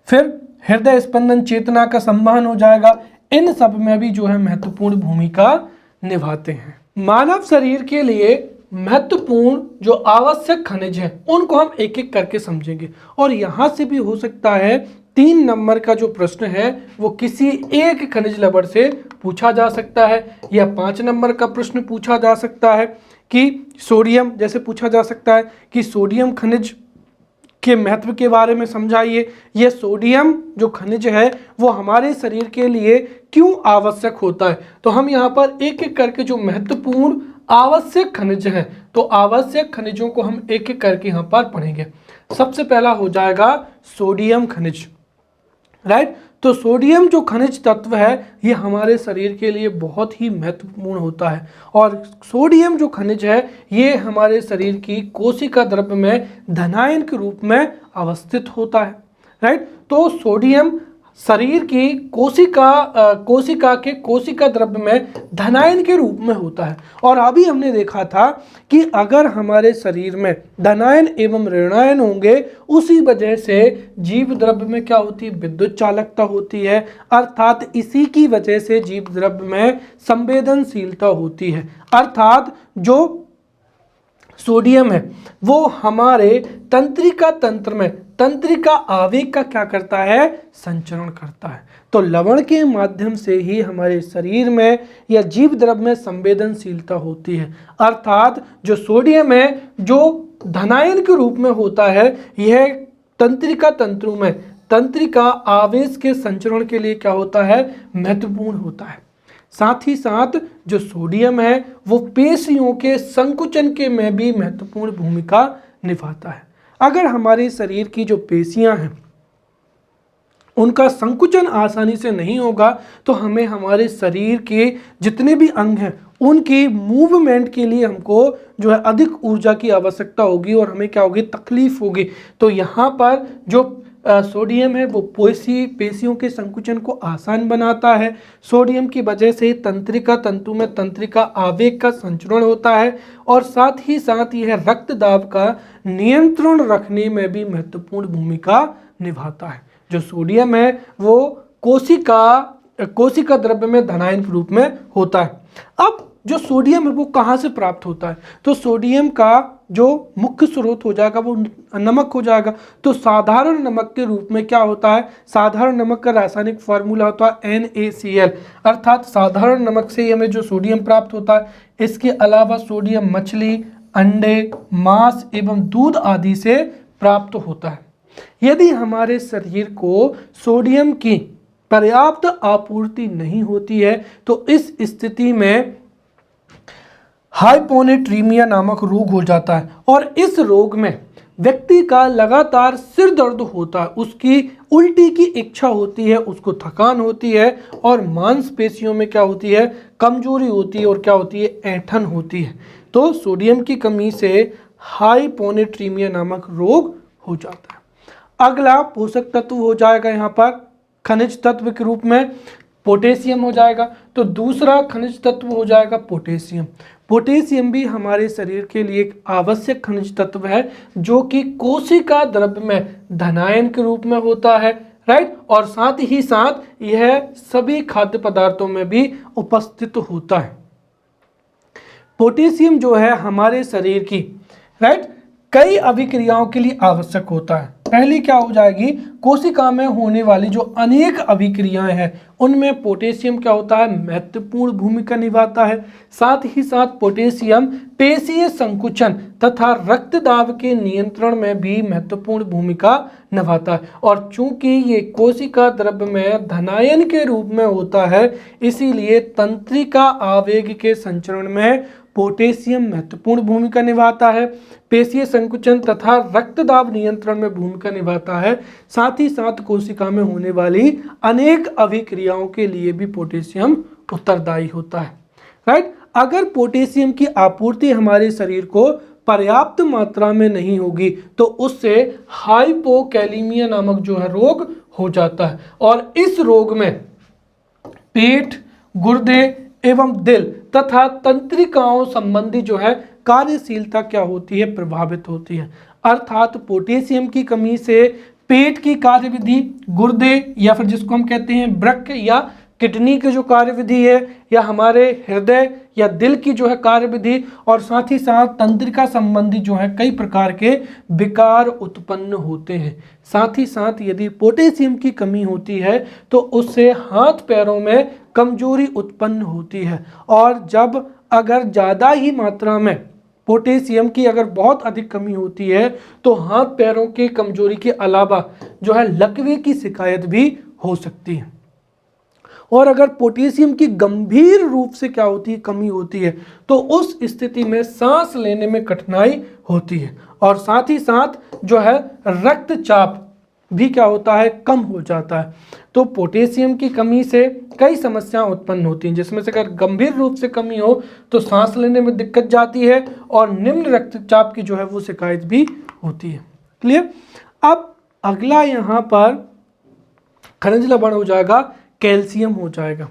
फिर हृदय स्पंदन चेतना का संवहन हो जाएगा। इन सब में भी जो है महत्वपूर्ण भूमिका निभाते हैं। मानव शरीर के लिए महत्वपूर्ण जो आवश्यक खनिज हैं उनको हम एक एक करके समझेंगे, और यहाँ से भी हो सकता है 3 नंबर का जो प्रश्न है वो किसी एक खनिज लवण से पूछा जा सकता है, या 5 नंबर का प्रश्न पूछा जा सकता है कि सोडियम, जैसे पूछा जा सकता है कि सोडियम खनिज के महत्व के बारे में समझाइए, यह सोडियम जो खनिज है वो हमारे शरीर के लिए क्यों आवश्यक होता है। तो हम यहाँ पर एक एक करके जो महत्वपूर्ण आवश्यक खनिज हैं, तो आवश्यक खनिजों को हम एक एक करके यहाँ पर पढ़ेंगे। सबसे पहला हो जाएगा सोडियम खनिज, राइट। तो सोडियम जो खनिज तत्व है ये हमारे शरीर के लिए बहुत ही महत्वपूर्ण होता है, और सोडियम जो खनिज है ये हमारे शरीर की कोशिका द्रव्य में धनायन के रूप में अवस्थित होता है, राइट। तो सोडियम शरीर की कोशिका के कोशिका द्रव्य में धनायन के रूप में होता है। और अभी हमने देखा था कि अगर हमारे शरीर में धनायन एवं ऋणायन होंगे, उसी वजह से जीव द्रव्य में क्या होती है, विद्युत चालकता होती है, अर्थात इसी की वजह से जीव द्रव्य में संवेदनशीलता होती है। अर्थात जो सोडियम है वो हमारे तंत्रिका तंत्र में तंत्रिका आवेग का क्या करता है, संचरण करता है। तो लवण के माध्यम से ही हमारे शरीर में या जीव द्रव्य में संवेदनशीलता होती है। अर्थात जो सोडियम है जो धनायन के रूप में होता है, यह तंत्रिका तंत्रों में तंत्रिका आवेश के संचरण के लिए क्या होता है, महत्वपूर्ण होता है। साथ ही साथ जो सोडियम है वो पेशियों के संकुचन के में भी महत्वपूर्ण भूमिका निभाता है। अगर हमारे शरीर की जो पेशियां हैं उनका संकुचन आसानी से नहीं होगा तो हमें हमारे शरीर के जितने भी अंग हैं उनकी मूवमेंट के लिए हमको जो है अधिक ऊर्जा की आवश्यकता होगी और हमें क्या होगी, तकलीफ होगी। तो यहाँ पर जो सोडियम है वो पेशियों के संकुचन को आसान बनाता है। सोडियम की वजह से तंत्रिका तंतु में तंत्रिका आवेग का संचरण होता है और साथ ही साथ यह रक्त दाब का नियंत्रण रखने में भी महत्वपूर्ण भूमिका निभाता है। जो सोडियम है वो कोशिका द्रव्य में धनायन के रूप में होता है। अब जो सोडियम है वो कहाँ से प्राप्त होता है, तो सोडियम का जो मुख्य स्रोत हो जाएगा वो नमक हो जाएगा। तो साधारण नमक के रूप में क्या होता है, साधारण नमक का रासायनिक फार्मूला होता है NaCl, अर्थात साधारण नमक से हमें जो सोडियम प्राप्त होता है। इसके अलावा सोडियम मछली, अंडे, मांस एवं दूध आदि से प्राप्त होता है। यदि हमारे शरीर को सोडियम की पर्याप्त आपूर्ति नहीं होती है तो इस स्थिति में हाइपोनेट्रीमिया नामक रोग हो जाता है और इस रोग में व्यक्ति का लगातार सिर दर्द होता है, उसकी उल्टी की इच्छा होती है, उसको थकान होती है और मांसपेशियों में क्या होती है, कमजोरी होती है और क्या होती है, ऐंठन होती है। तो सोडियम की कमी से हाइपोनेट्रीमिया नामक रोग हो जाता है। अगला पोषक तत्व हो जाएगा यहाँ पर खनिज तत्व के रूप में पोटेशियम हो जाएगा। तो दूसरा खनिज तत्व हो जाएगा पोटेशियम। पोटेशियम भी हमारे शरीर के लिए एक आवश्यक खनिज तत्व है जो कि कोशिका द्रव्य में धनायन के रूप में होता है, राइट। और साथ ही साथ यह सभी खाद्य पदार्थों में भी उपस्थित होता है। पोटेशियम जो है हमारे शरीर की, राइट, कई अभिक्रियाओं के लिए आवश्यक होता है। पहली क्या हो जाएगी, कोशिका में होने वाली जो अनेक अभिक्रियाएं हैं उनमें पोटेशियम क्या होता है, महत्वपूर्ण भूमिका निभाता है। साथ ही साथ पोटेशियम पेशीय संकुचन तथा रक्त दाब के नियंत्रण में भी महत्वपूर्ण भूमिका निभाता है। और चूंकि ये कोशिका द्रव्य में धनायन के रूप में होता है, इसीलिए तंत्रिका आवेग के संचरण में पोटेशियम महत्वपूर्ण भूमिका निभाता है। पेशीय संकुचन तथा रक्त दाब नियंत्रण में भूमिका निभाता है। साथ ही साथ कोशिका में होने वाली अनेक अभिक्रियाओं के लिए भी पोटेशियम उत्तरदायी होता है, राइट। अगर पोटेशियम की आपूर्ति हमारे शरीर को पर्याप्त मात्रा में नहीं होगी तो उससे हाइपोकैलीमिया नामक जो है रोग हो जाता है और इस रोग में पेट, गुर्दे एवं दिल तथा तंत्रिकाओं संबंधी जो है कार्यशीलता क्या होती है, प्रभावित होती है। अर्थात पोटेशियम की कमी से पेट की कार्यविधि, गुर्दे या फिर जिसको हम कहते हैं वृक्क या किडनी की जो कार्यविधि है, या हमारे हृदय या दिल की जो है कार्यविधि, और साथ ही साथ तंत्रिका संबंधी जो है कई प्रकार के विकार उत्पन्न होते हैं। साथ ही साथ यदि पोटेशियम की कमी होती है तो उससे हाथ पैरों में कमजोरी उत्पन्न होती है। और जब अगर ज़्यादा ही मात्रा में पोटेशियम की अगर बहुत अधिक कमी होती है तो हाथ पैरों की कमजोरी के अलावा जो है लकवे की शिकायत भी हो सकती है। और अगर पोटेशियम की गंभीर रूप से क्या होती है, कमी होती है, तो उस स्थिति में सांस लेने में कठिनाई होती है। और साथ ही साथ जो है रक्तचाप भी क्या होता है, कम हो जाता है। तो पोटेशियम की कमी से कई समस्याएं उत्पन्न होती हैं, जिसमें से अगर गंभीर रूप से कमी हो तो सांस लेने में दिक्कत जाती है और निम्न रक्तचाप की जो है वो शिकायत भी होती है। क्लियर। अब अगला यहाँ पर खनिज लवण हो जाएगा कैल्शियम हो जाएगा,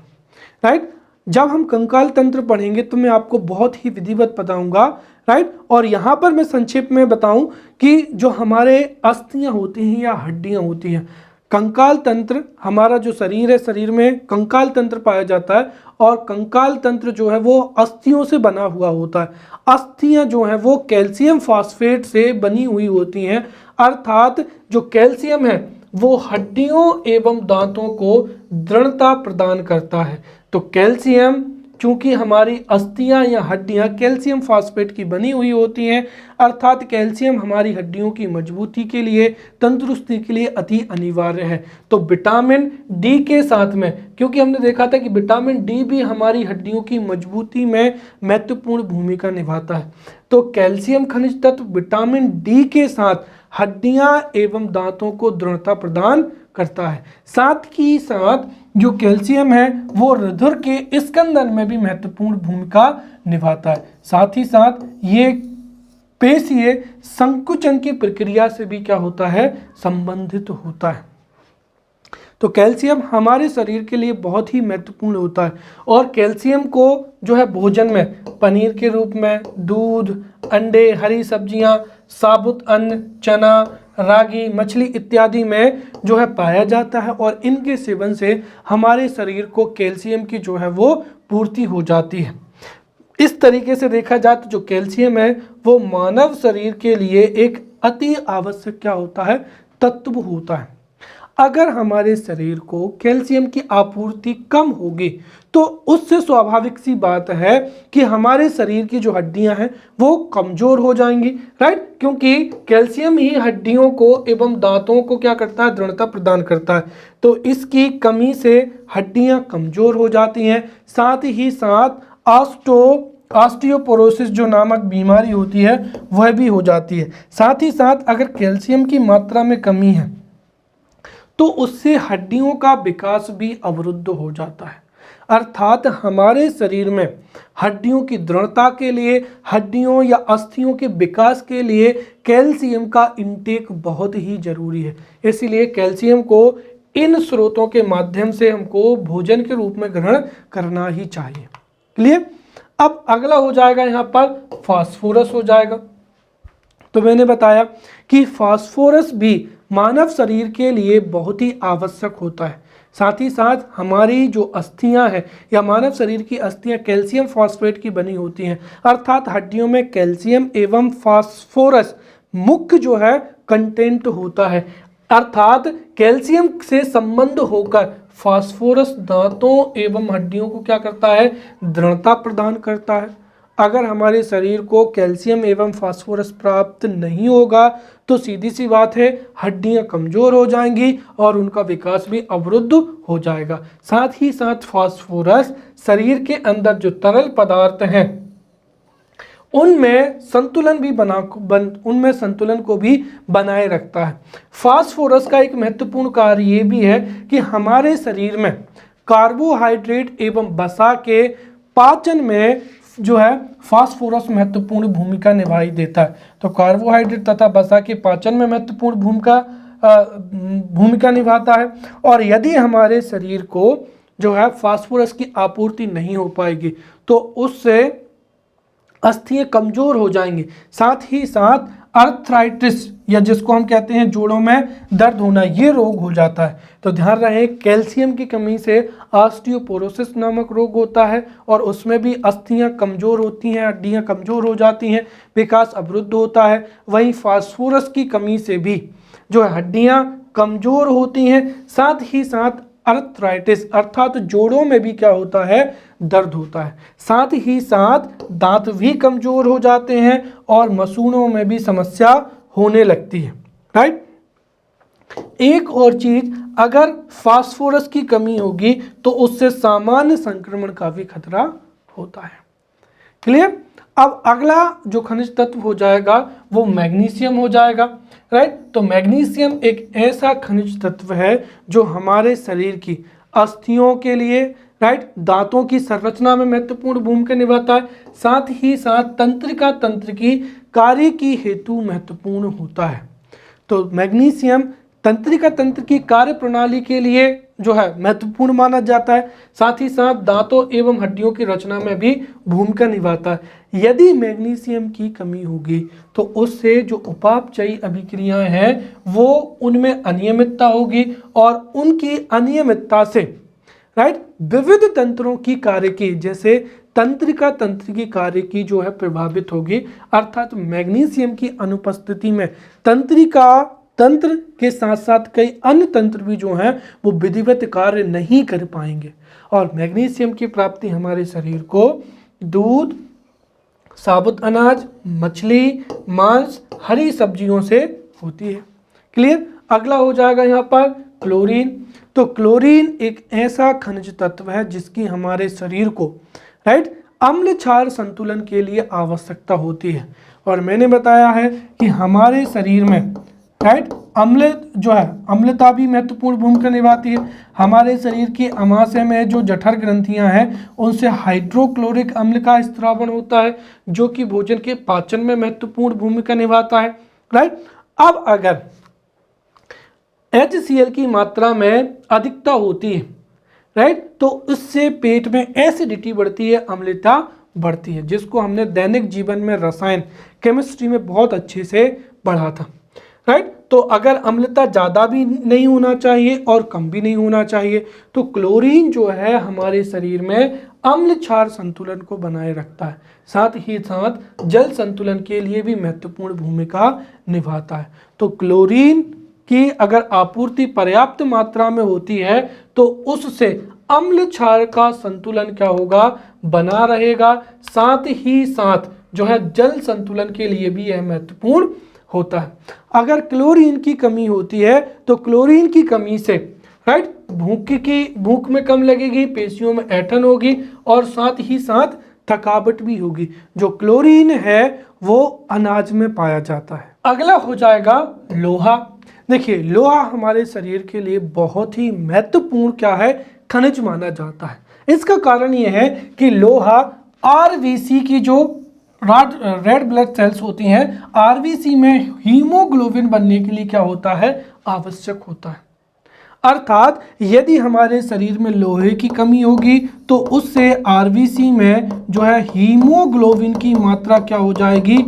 राइट। जब हम कंकाल तंत्र पढ़ेंगे तो मैं आपको बहुत ही विधिवत बताऊंगा, राइट। और यहाँ पर मैं संक्षेप में बताऊं कि जो हमारे अस्थियां होती हैं या हड्डियां होती हैं, कंकाल तंत्र हमारा जो शरीर है, शरीर में कंकाल तंत्र पाया जाता है और कंकाल तंत्र जो है वो अस्थियों से बना हुआ होता है। अस्थियां जो है वो कैल्शियम फॉस्फेट से बनी हुई होती हैं, अर्थात जो कैल्शियम है वो हड्डियों एवं दांतों को दृढ़ता प्रदान करता है। तो कैल्शियम, चूंकि हमारी अस्थियां या हड्डियां कैल्शियम फॉस्फेट की बनी हुई होती हैं, अर्थात कैल्शियम हमारी हड्डियों की मजबूती के लिए, तंदुरुस्ती के लिए अति अनिवार्य है। तो विटामिन डी के साथ में, क्योंकि हमने देखा था कि विटामिन डी भी हमारी हड्डियों की मजबूती में महत्वपूर्ण भूमिका निभाता है, तो कैल्शियम खनिज तत्व विटामिन डी के साथ हड्डियां एवं दांतों को दृढ़ता प्रदान करता है। साथ ही साथ जो कैल्शियम है वो हृदय के स्कंदन में भी महत्वपूर्ण भूमिका निभाता है। साथ ही साथ ये पेशीय संकुचन की प्रक्रिया से भी क्या होता है, संबंधित होता है। तो कैल्शियम हमारे शरीर के लिए बहुत ही महत्वपूर्ण होता है और कैल्शियम को जो है भोजन में पनीर के रूप में, दूध, अंडे, हरी सब्जियां, साबुत अन्न, चना, रागी, मछली इत्यादि में जो है पाया जाता है और इनके सेवन से हमारे शरीर को कैल्शियम की जो है वो पूर्ति हो जाती है। इस तरीके से देखा जाए तो जो कैल्शियम है वो मानव शरीर के लिए एक अति आवश्यक क्या होता है, तत्व होता है। अगर हमारे शरीर को कैल्शियम की आपूर्ति कम होगी तो उससे स्वाभाविक सी बात है कि हमारे शरीर की जो हड्डियां हैं वो कमजोर हो जाएंगी, राइट। क्योंकि कैल्शियम ही हड्डियों को एवं दांतों को क्या करता है, दृढ़ता प्रदान करता है। तो इसकी कमी से हड्डियां कमजोर हो जाती हैं। साथ ही साथ ऑस्टियोपोरोसिस जो नामक बीमारी होती है वह भी हो जाती है। साथ ही साथ अगर कैल्शियम की मात्रा में कमी है तो उससे हड्डियों का विकास भी अवरुद्ध हो जाता है। अर्थात हमारे शरीर में हड्डियों की दृढ़ता के लिए, हड्डियों या अस्थियों के विकास के लिए कैल्शियम का इंटेक बहुत ही जरूरी है। इसलिए कैल्शियम को इन स्रोतों के माध्यम से हमको भोजन के रूप में ग्रहण करना ही चाहिए। क्लियर। अब अगला हो जाएगा यहाँ पर फास्फोरस हो जाएगा। तो मैंने बताया कि फास्फोरस भी मानव शरीर के लिए बहुत ही आवश्यक होता है। साथ ही साथ हमारी जो अस्थियां हैं या मानव शरीर की अस्थियां कैल्शियम फॉस्फेट की बनी होती हैं, अर्थात हड्डियों में कैल्शियम एवं फास्फोरस मुख्य जो है कंटेंट होता है। अर्थात कैल्शियम से संबंध होकर फास्फोरस दांतों एवं हड्डियों को क्या करता है, दृढ़ता प्रदान करता है। अगर हमारे शरीर को कैल्शियम एवं फास्फोरस प्राप्त नहीं होगा तो सीधी सी बात है हड्डियां कमजोर हो जाएंगी और उनका विकास भी अवरुद्ध हो जाएगा। साथ ही साथ फास्फोरस शरीर के अंदर जो तरल पदार्थ हैं उनमें संतुलन को भी बनाए रखता है। फास्फोरस का एक महत्वपूर्ण कार्य ये भी है कि हमारे शरीर में कार्बोहाइड्रेट एवं वसा के पाचन में जो है फास्फोरस महत्वपूर्ण भूमिका निभाई देता है। तो कार्बोहाइड्रेट तथा वसा के पाचन में महत्वपूर्ण भूमिका निभाता है। और यदि हमारे शरीर को जो है फास्फोरस की आपूर्ति नहीं हो पाएगी तो उससे अस्थियां कमजोर हो जाएंगी। साथ ही साथ अर्थराइटिस या जिसको हम कहते हैं जोड़ों में दर्द होना, ये रोग हो जाता है। तो ध्यान रहे कैल्शियम की कमी से ऑस्टियोपोरोसिस नामक रोग होता है और उसमें भी अस्थियां कमजोर होती हैं, हड्डियां कमजोर हो जाती हैं, विकास अवरुद्ध होता है। वहीं फास्फोरस की कमी से भी जो है हड्डियां कमजोर होती हैं। साथ ही साथ अर्थराइटिस अर्थात जोड़ों में भी क्या होता है, दर्द होता है। साथ ही साथ दांत भी कमजोर हो जाते हैं और मसूड़ों में भी समस्या होने लगती है, राइट। एक और चीज, अगर फास्फोरस की कमी होगी तो उससे सामान्य संक्रमण का भी खतरा होता है। क्लियर। अब अगला जो खनिज तत्व हो जाएगा वो मैग्नीशियम हो जाएगा, राइट। तो मैग्नीशियम एक ऐसा खनिज तत्व है जो हमारे शरीर की अस्थियों के लिए, राइट, दांतों की संरचना में महत्वपूर्ण भूमिका निभाता है। साथ ही साथ तंत्र की कार्य की हेतु महत्वपूर्ण होता है। तो मैग्नीशियम तंत्रिका तंत्र की कार्य प्रणाली के लिए जो है महत्वपूर्ण माना जाता है। साथ ही साथ दांतों एवं हड्डियों की रचना में भी भूमिका निभाता है। यदि मैग्नीशियम की कमी होगी तो उससे जो उपापचयी अभिक्रियाएं हैं वो उनमें अनियमितता होगी और उनकी अनियमितता से विविध तंत्रों की कार्यकी जैसे तंत्रिका तंत्र की कार्यकी जो है प्रभावित होगी। अर्थात मैग्नीशियम की अनुपस्थिति में तंत्रिका तंत्र के साथ साथ कई अन्य तंत्र भी जो हैं वो विधिवत कार्य नहीं कर पाएंगे। और मैग्नीशियम की प्राप्ति हमारे शरीर को दूध, साबुत अनाज, मछली, मांस, हरी सब्जियों से होती है। क्लियर। अगला हो जाएगा यहाँ पर क्लोरीन। तो क्लोरीन एक ऐसा खनिज तत्व है जिसकी हमारे शरीर को अम्ल क्षार संतुलन के लिए आवश्यकता होती है। और मैंने बताया है कि हमारे शरीर में अम्ल जो है अम्लता भी महत्वपूर्ण भूमिका निभाती है। हमारे शरीर के अमाशय में जो जठर ग्रंथियां हैं उनसे हाइड्रोक्लोरिक अम्ल का स्त्रावण होता है जो कि भोजन के पाचन में महत्वपूर्ण भूमिका निभाता है। अब अगर HCl की मात्रा में अधिकता होती है तो उससे पेट में एसिडिटी बढ़ती है, अम्लता बढ़ती है, जिसको हमने दैनिक जीवन में रसायन केमिस्ट्री में बहुत अच्छे से पढ़ा था। तो अगर अम्लता ज़्यादा भी नहीं होना चाहिए और कम भी नहीं होना चाहिए। तो क्लोरीन जो है हमारे शरीर में अम्ल क्षार संतुलन को बनाए रखता है, साथ ही साथ जल संतुलन के लिए भी महत्वपूर्ण भूमिका निभाता है। तो क्लोरीन की अगर आपूर्ति पर्याप्त मात्रा में होती है तो उससे अम्ल क्षार का संतुलन क्या होगा, बना रहेगा। साथ ही साथ जो है जल संतुलन के लिए भी यह महत्वपूर्ण होता है। अगर क्लोरीन की कमी होती है तो क्लोरीन की कमी से भूख में कम लगेगी, पेशियों में ऐंठन होगी और साथ ही साथ थकावट भी होगी। जो क्लोरीन है वो अनाज में पाया जाता है। अगला हो जाएगा लोहा। देखिए, लोहा हमारे शरीर के लिए बहुत ही महत्वपूर्ण क्या है, खनिज माना जाता है। इसका कारण यह है कि लोहा आरबीसी की जो रेड ब्लड सेल्स होती हैं, आरबीसी में हीमोग्लोबिन बनने के लिए क्या होता है, आवश्यक होता है। अर्थात यदि हमारे शरीर में लोहे की कमी होगी तो उससे आरबीसी में जो है हीमोग्लोबिन की मात्रा क्या हो जाएगी,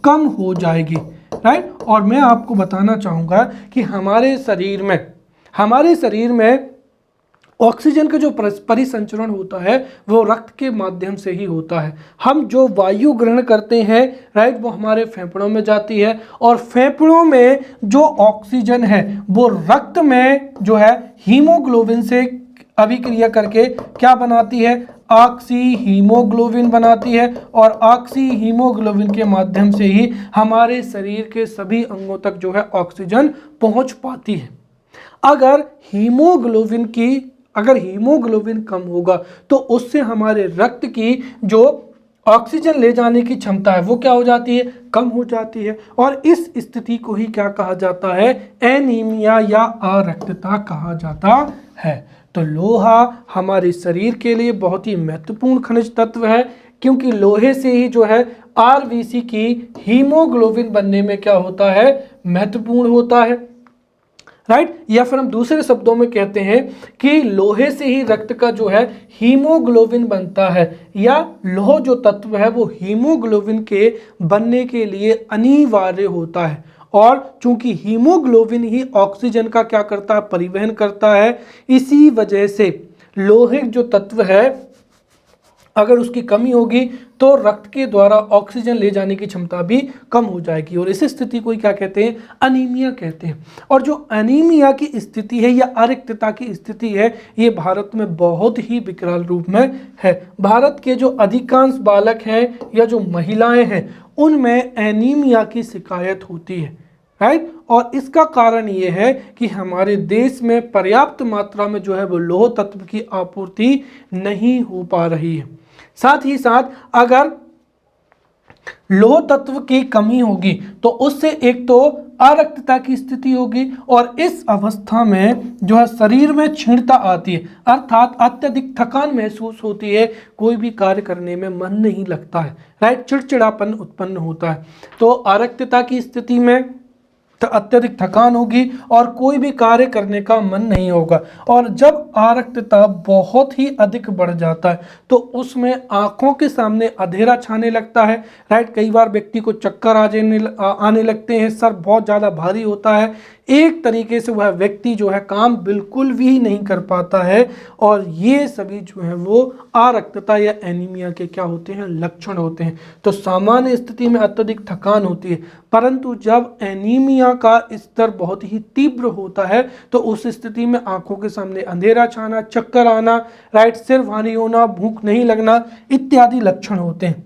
कम हो जाएगी। और मैं आपको बताना चाहूँगा कि हमारे शरीर में ऑक्सीजन का जो परिसंचरण होता है वो रक्त के माध्यम से ही होता है। हम जो वायु ग्रहण करते हैं वो हमारे फेफड़ों में जाती है और फेफड़ों में जो ऑक्सीजन है वो रक्त में जो है हीमोग्लोबिन से अभिक्रिया करके क्या बनाती है, ऑक्सी हीमोग्लोबिन बनाती है और ऑक्सी हीमोग्लोबिन के माध्यम से ही हमारे शरीर के सभी अंगों तक जो है ऑक्सीजन पहुंच पाती है। अगर हीमोग्लोबिन कम होगा तो उससे हमारे रक्त की जो ऑक्सीजन ले जाने की क्षमता है वो क्या हो जाती है, कम हो जाती है। और इस स्थिति को ही क्या कहा जाता है, एनीमिया या अरक्तता कहा जाता है। तो लोहा हमारे शरीर के लिए बहुत ही महत्वपूर्ण खनिज तत्व है, क्योंकि लोहे से ही जो है आरबीसी की हीमोग्लोबिन बनने में क्या होता है, महत्वपूर्ण होता है। या फिर हम दूसरे शब्दों में कहते हैं कि लोहे से ही रक्त का जो है हीमोग्लोबिन बनता है, या लोह जो तत्व है वो हीमोग्लोबिन के बनने के लिए अनिवार्य होता है। और चूंकि हीमोग्लोबिन ही ऑक्सीजन का क्या करता है, परिवहन करता है, इसी वजह से लोहे जो तत्व है अगर उसकी कमी होगी तो रक्त के द्वारा ऑक्सीजन ले जाने की क्षमता भी कम हो जाएगी और इस स्थिति को क्या कहते हैं, अनीमिया कहते हैं। और जो अनीमिया की स्थिति है या अरिक्तता की स्थिति है ये भारत में बहुत ही विकराल रूप में है। भारत के जो अधिकांश बालक हैं या जो महिलाएं हैं उनमें एनीमिया की शिकायत होती है। और इसका कारण ये है कि हमारे देश में पर्याप्त मात्रा में जो है वो लौह तत्व की आपूर्ति नहीं हो पा रही है। साथ ही साथ अगर लौह तत्व की कमी होगी तो उससे एक तो अरक्तता की स्थिति होगी और इस अवस्था में जो है शरीर में क्षीणता आती है, अर्थात अत्यधिक थकान महसूस होती है, कोई भी कार्य करने में मन नहीं लगता है, चिड़चिड़ापन उत्पन्न होता है। तो अरक्तता की स्थिति में अत्यधिक थकान होगी और कोई भी कार्य करने का मन नहीं होगा। और जब आरक्तता बहुत ही अधिक बढ़ जाता है तो उसमें आंखों के सामने अंधेरा छाने लगता है, राइट। कई बार व्यक्ति को चक्कर आने लगते हैं, सर बहुत ज़्यादा भारी होता है, एक तरीके से वह व्यक्ति जो है काम बिल्कुल भी नहीं कर पाता है। और ये सभी जो है वो आरक्तता या एनीमिया के क्या होते हैं, लक्षण होते हैं। तो सामान्य स्थिति में अत्यधिक थकान होती है, परंतु जब एनीमिया का स्तर बहुत ही तीव्र होता है तो उस स्थिति में आंखों के सामने अंधेरा छाना, चक्कर आना, राइट, सिर भारी होना, भूख नहीं लगना इत्यादि लक्षण होते हैं।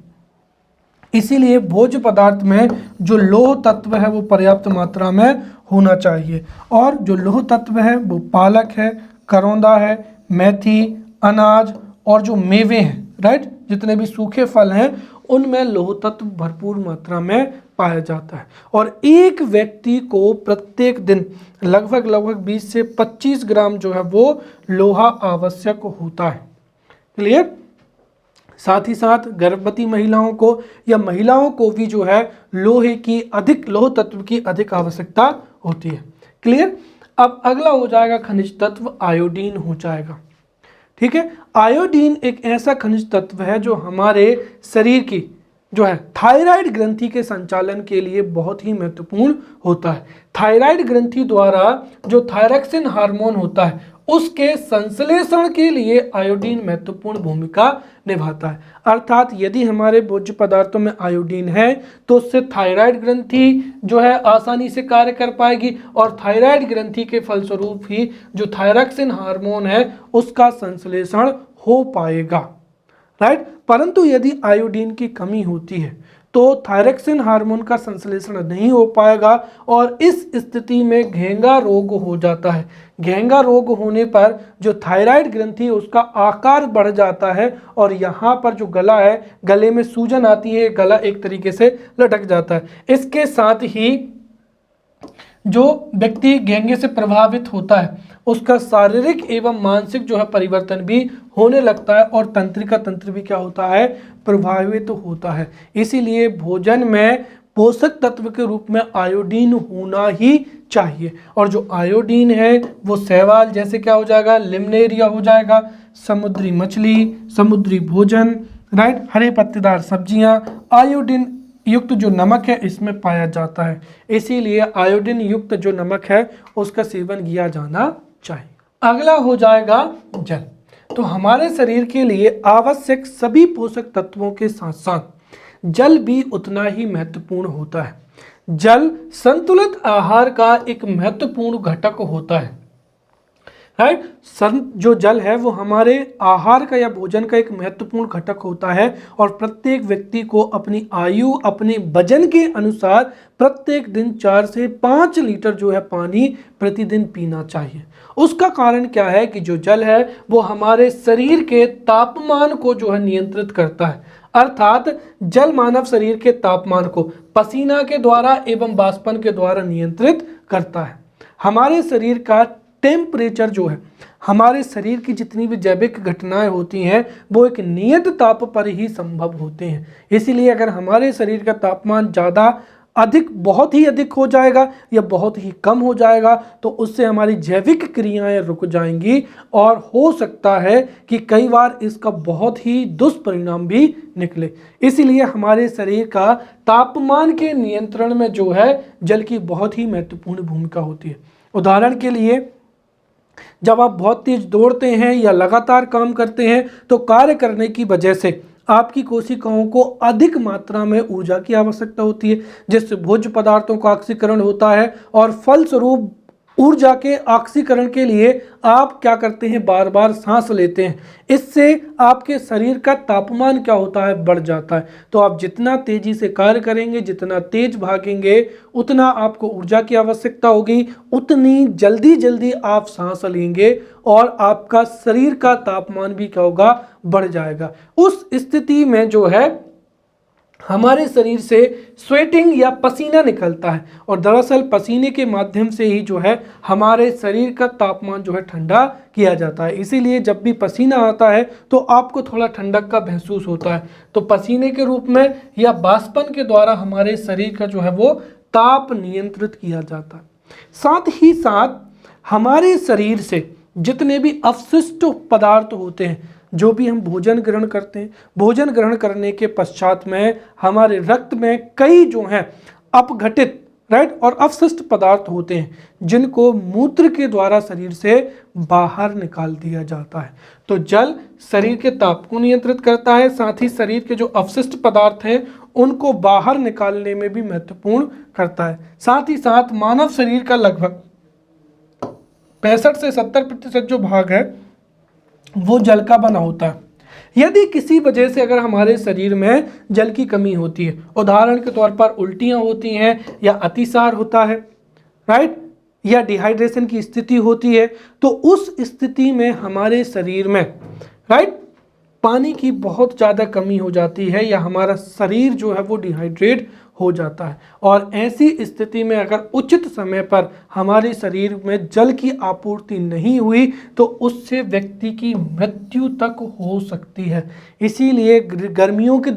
इसीलिए भोज्य पदार्थ में जो लौह तत्व है वो पर्याप्त मात्रा में होना चाहिए। और जो लौह तत्व है वो पालक है, करौंदा है, मेथी, अनाज और जो मेवे हैं, राइट, जितने भी सूखे फल हैं उनमें लौह तत्व भरपूर मात्रा में पाया जाता है। और एक व्यक्ति को प्रत्येक दिन लगभग 20 से 25 ग्राम जो है वो लोहा आवश्यक होता है। क्लियर। साथ ही साथ गर्भवती महिलाओं को या महिलाओं को भी जो है लौह तत्व की अधिक आवश्यकता होती है। क्लियर। अब अगला हो जाएगा खनिज तत्व आयोडीन हो जाएगा। ठीक है। आयोडीन एक ऐसा खनिज तत्व है जो हमारे शरीर की जो है थायराइड ग्रंथि के संचालन के लिए बहुत ही महत्वपूर्ण होता है। थायराइड ग्रंथि द्वारा जो थायरॉक्सिन हार्मोन होता है उसके संश्लेषण के लिए आयोडीन महत्वपूर्ण भूमिका निभाता है। अर्थात यदि हमारे भोज्य पदार्थों में आयोडीन है तो उससे थायराइड ग्रंथि जो है आसानी से कार्य कर पाएगी और थायराइड ग्रंथि के फलस्वरूप ही जो थायरॉक्सिन हार्मोन है उसका संश्लेषण हो पाएगा, राइट। परंतु यदि आयोडीन की कमी होती है तो थायरॉक्सिन हार्मोन का संश्लेषण नहीं हो पाएगा और इस स्थिति में घेंगा रोग हो जाता है। घेंगा रोग होने पर जो थायराइड ग्रंथि है उसका आकार बढ़ जाता है और यहाँ पर जो गला है, गले में सूजन आती है, गला एक तरीके से लटक जाता है। इसके साथ ही जो व्यक्ति घेंगे से प्रभावित होता है उसका शारीरिक एवं मानसिक जो है परिवर्तन भी होने लगता है और तंत्रिका तंत्र भी क्या होता है, प्रभावित होता है। इसीलिए भोजन में पोषक तत्व के रूप में आयोडीन होना ही चाहिए। और जो आयोडीन है वो शैवाल जैसे क्या हो जाएगा, लिमनेरिया हो जाएगा, समुद्री मछली, समुद्री भोजन, राइट, हरे पत्तेदार सब्जियां, आयोडीन युक्त जो नमक है इसमें पाया जाता है। इसीलिए आयोडीन युक्त जो नमक है उसका सेवन किया जाना चाहिए। अगला हो जाएगा जल। तो हमारे शरीर के लिए आवश्यक सभी पोषक तत्वों के साथ साथ जल भी उतना ही महत्वपूर्ण होता है। जल संतुलित आहार का एक महत्वपूर्ण घटक होता है, राइट। जो जल है वो हमारे आहार का या भोजन का एक महत्वपूर्ण घटक होता है और प्रत्येक व्यक्ति को अपनी आयु, अपने वजन के अनुसार प्रत्येक दिन 4 से 5 लीटर जो है पानी प्रतिदिन पीना चाहिए। उसका कारण क्या है कि जो जल है वो हमारे शरीर के तापमान को जो है नियंत्रित करता है। अर्थात जल मानव शरीर के तापमान को पसीना के द्वारा एवं वाष्पन के द्वारा नियंत्रित करता है। हमारे शरीर का टेम्परेचर जो है, हमारे शरीर की जितनी भी जैविक घटनाएं होती हैं वो एक नियत ताप पर ही संभव होते हैं। इसीलिए अगर हमारे शरीर का तापमान ज़्यादा अधिक, बहुत ही अधिक हो जाएगा या बहुत ही कम हो जाएगा तो उससे हमारी जैविक क्रियाएं रुक जाएंगी और हो सकता है कि कई बार इसका बहुत ही दुष्परिणाम भी निकले। इसीलिए हमारे शरीर का तापमान के नियंत्रण में जो है जल की बहुत ही महत्वपूर्ण भूमिका होती है। उदाहरण के लिए जब आप बहुत तेज दौड़ते हैं या लगातार काम करते हैं तो कार्य करने की वजह से आपकी कोशिकाओं को अधिक मात्रा में ऊर्जा की आवश्यकता होती है, जिससे भोज्य पदार्थों का ऑक्सीकरण होता है और फलस्वरूप ऊर्जा के ऑक्सीकरण के लिए आप क्या करते हैं, बार बार सांस लेते हैं। इससे आपके शरीर का तापमान क्या होता है, बढ़ जाता है। तो आप जितना तेजी से कार्य करेंगे, जितना तेज भागेंगे, उतना आपको ऊर्जा की आवश्यकता होगी, उतनी जल्दी जल्दी आप सांस लेंगे और आपका शरीर का तापमान भी क्या होगा, बढ़ जाएगा। उस स्थिति में जो है हमारे शरीर से स्वेटिंग या पसीना निकलता है और दरअसल पसीने के माध्यम से ही जो है हमारे शरीर का तापमान जो है ठंडा किया जाता है। इसीलिए जब भी पसीना आता है तो आपको थोड़ा ठंडक का महसूस होता है। तो पसीने के रूप में या वाष्पन के द्वारा हमारे शरीर का जो है वो ताप नियंत्रित किया जाता है। साथ ही साथ हमारे शरीर से जितने भी अपशिष्ट पदार्थ होते हैं, जो भी हम भोजन ग्रहण करते हैं, भोजन ग्रहण करने के पश्चात में हमारे रक्त में कई जो हैं अपघटित और अपशिष्ट पदार्थ होते हैं, जिनको मूत्र के द्वारा शरीर से बाहर निकाल दिया जाता है। तो जल शरीर के ताप को नियंत्रित करता है, साथ ही शरीर के जो अपशिष्ट पदार्थ हैं उनको बाहर निकालने में भी महत्वपूर्ण करता है। साथ ही साथ मानव शरीर का लगभग 65 से 70% जो भाग है वो जल का बना होता है। यदि किसी वजह से अगर हमारे शरीर में जल की कमी होती है, उदाहरण के तौर पर उल्टियां होती हैं या अतिसार होता है, या डिहाइड्रेशन की स्थिति होती है, तो उस स्थिति में हमारे शरीर में पानी की बहुत ज़्यादा कमी हो जाती है, या हमारा शरीर जो है वो डिहाइड्रेट हो जाता है। और ऐसी स्थिति में अगर उचित समय पर हमारे शरीर में जल की आपूर्ति नहीं हुई तो उससे व्यक्ति की मृत्यु तक हो सकती है। इसीलिए गर्मियों के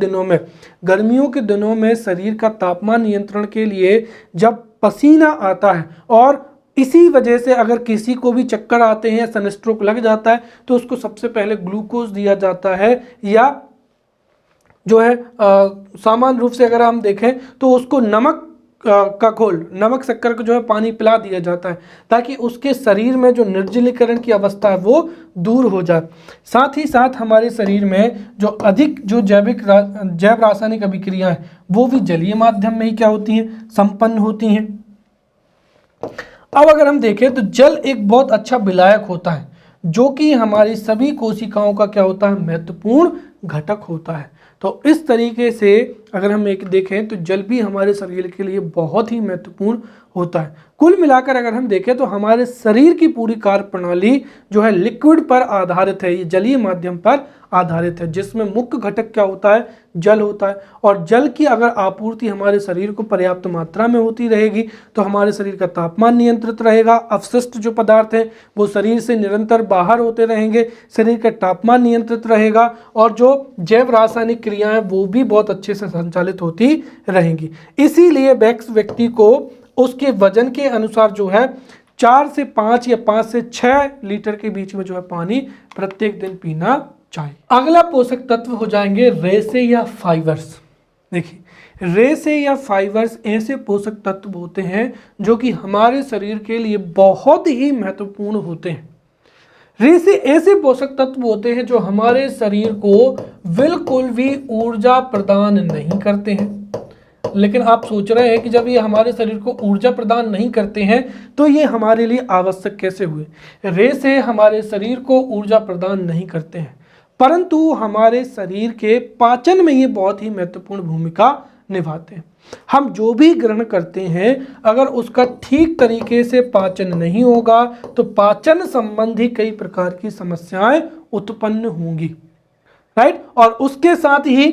दिनों में शरीर का तापमान नियंत्रण के लिए जब पसीना आता है, और इसी वजह से अगर किसी को भी चक्कर आते हैं, सनस्ट्रोक लग जाता है, तो उसको सबसे पहले ग्लूकोज दिया जाता है, या जो है सामान्य रूप से अगर हम देखें तो उसको नमक का घोल, नमक शक्कर को जो है पानी पिला दिया जाता है, ताकि उसके शरीर में जो निर्जलीकरण की अवस्था है वो दूर हो जाए। साथ ही साथ हमारे शरीर में जो अधिक जो जैव रासायनिक अभिक्रियाएं वो भी जलीय माध्यम में ही क्या होती हैं, संपन्न होती हैं। अब अगर हम देखें तो जल एक बहुत अच्छा विलायक होता है, जो कि हमारी सभी कोशिकाओं का क्या होता है, महत्वपूर्ण घटक होता है। तो इस तरीके से अगर हम एक देखें तो जल भी हमारे शरीर के लिए बहुत ही महत्वपूर्ण होता है। कुल मिलाकर अगर हम देखें तो हमारे शरीर की पूरी कार्य प्रणाली जो है लिक्विड पर आधारित है, ये जलीय माध्यम पर आधारित है, जिसमें मुख्य घटक क्या होता है, जल होता है। और जल की अगर आपूर्ति हमारे शरीर को पर्याप्त मात्रा में होती रहेगी तो हमारे शरीर का तापमान नियंत्रित रहेगा, अपशिष्ट जो पदार्थ हैं वो शरीर से निरंतर बाहर होते रहेंगे, शरीर का तापमान नियंत्रित रहेगा, और जो जैव रासायनिक क्रियाएं वो भी बहुत अच्छे से संचालित होती रहेंगी। इसीलिए व्यक्ति को उसके वजन के अनुसार जो है 4 से 5 या 5 से 6 लीटर के बीच में जो है पानी प्रत्येक दिन पीना चाहिए। अगला पोषक तत्व हो जाएंगे रेसे या फाइबर्स। देखिए, रेसे या फाइबर्स ऐसे पोषक तत्व होते हैं जो कि हमारे शरीर के लिए बहुत ही महत्वपूर्ण होते हैं। रेसे ऐसे पोषक तत्व होते हैं जो हमारे शरीर को बिल्कुल भी ऊर्जा प्रदान नहीं करते हैं। लेकिन आप सोच रहे हैं कि जब ये हमारे शरीर को ऊर्जा प्रदान नहीं करते हैं तो ये हमारे लिए आवश्यक कैसे हुए। रेसे हमारे शरीर को ऊर्जा प्रदान नहीं करते हैं, परंतु हमारे शरीर के पाचन में ये बहुत ही महत्वपूर्ण भूमिका निभाते हैं। हम जो भी ग्रहण करते हैं अगर उसका ठीक तरीके से पाचन नहीं होगा तो पाचन संबंधी कई प्रकार की समस्याएं उत्पन्न होंगी, और उसके साथ ही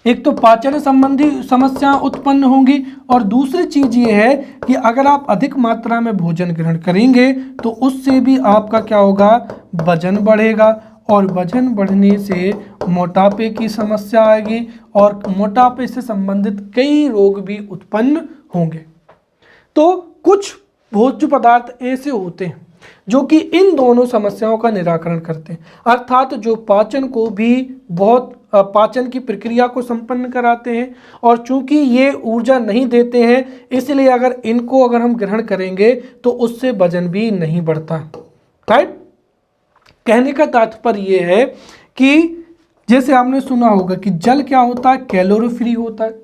एक तो पाचन संबंधी समस्या उत्पन्न होंगी, और दूसरी चीज ये है कि अगर आप अधिक मात्रा में भोजन ग्रहण करेंगे तो उससे भी आपका क्या होगा, वजन बढ़ेगा, और वजन बढ़ने से मोटापे की समस्या आएगी, और मोटापे से संबंधित कई रोग भी उत्पन्न होंगे। तो कुछ भोज्य पदार्थ ऐसे होते हैं जो कि इन दोनों समस्याओं का निराकरण करते हैं, अर्थात जो पाचन को भी बहुत पाचन की प्रक्रिया को संपन्न कराते हैं, और चूंकि ये ऊर्जा नहीं देते हैं इसलिए अगर इनको अगर हम ग्रहण करेंगे तो उससे वजन भी नहीं बढ़ता। कहने का तात्पर्य ये है कि जैसे आपने सुना होगा कि जल क्या होता है, कैलोरी फ्री होता है।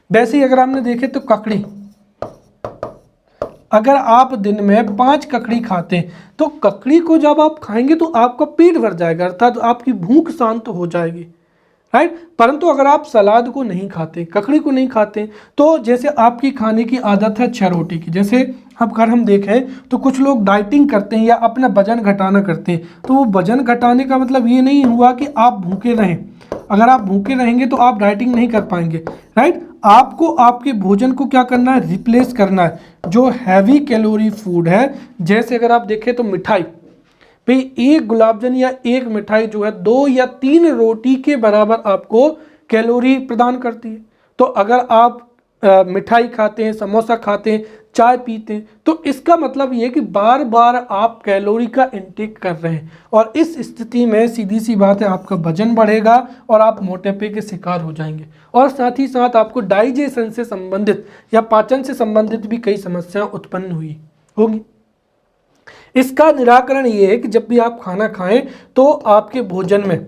वैसे ही अगर आपने देखे तो ककड़ी, अगर आप दिन में 5 ककड़ी खाते हैं तो ककड़ी को जब आप खाएंगे तो आपका पेट भर जाएगा, अर्थात तो आपकी भूख शांत हो जाएगी, परंतु अगर आप सलाद को नहीं खाते, ककड़ी को नहीं खाते, तो जैसे आपकी खाने की आदत है 6 रोटी की, जैसे अगर हम देखें तो कुछ लोग डाइटिंग करते हैं या अपना वजन घटाना करते हैं, तो वो वजन घटाने का मतलब ये नहीं हुआ कि आप भूखे रहें। अगर आप भूखे रहेंगे तो आप डाइटिंग नहीं कर पाएंगे, आपको आपके भोजन को क्या करना है, रिप्लेस करना है जो हैवी कैलोरी फूड है। जैसे अगर आप देखें तो मिठाई, भाई एक गुलाब जामुन या एक मिठाई जो है 2 या 3 रोटी के बराबर आपको कैलोरी प्रदान करती है। तो अगर आप मिठाई खाते हैं, समोसा खाते हैं, चाय पीते हैं, तो इसका मतलब ये है कि बार बार आप कैलोरी का इंटेक कर रहे हैं और इस स्थिति में सीधी सी बात है आपका वजन बढ़ेगा और आप मोटापे के शिकार हो जाएंगे और साथ ही साथ आपको डाइजेशन से संबंधित या पाचन से संबंधित भी कई समस्याएं उत्पन्न होगी। इसका निराकरण ये है कि जब भी आप खाना खाएं तो आपके भोजन में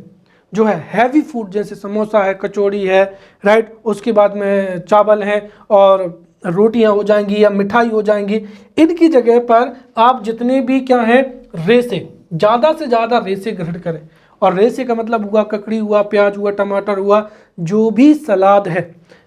जो है हैवी फूड जैसे समोसा है, कचौड़ी है, राइट, उसके बाद में चावल है और रोटियां हो जाएंगी या मिठाई हो जाएंगी, इनकी जगह पर आप जितने भी क्या है रेसे, ज़्यादा से ज़्यादा रेसे ग्रहण करें। और रेसे का मतलब हुआ ककड़ी हुआ, प्याज हुआ, टमाटर हुआ, जो भी सलाद है,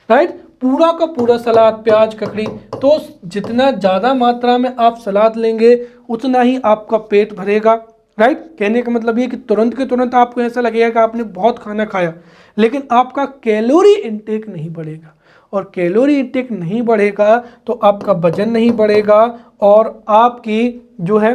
राइट, पूरा का पूरा सलाद, प्याज, ककड़ी, तो जितना ज़्यादा मात्रा में आप सलाद लेंगे उतना ही आपका पेट भरेगा, राइट। कहने का मतलब ये कि तुरंत के तुरंत आपको ऐसा लगेगा कि आपने बहुत खाना खाया, लेकिन आपका कैलोरी इंटेक नहीं बढ़ेगा और कैलोरी इंटेक नहीं बढ़ेगा तो आपका वजन नहीं बढ़ेगा और आपकी जो है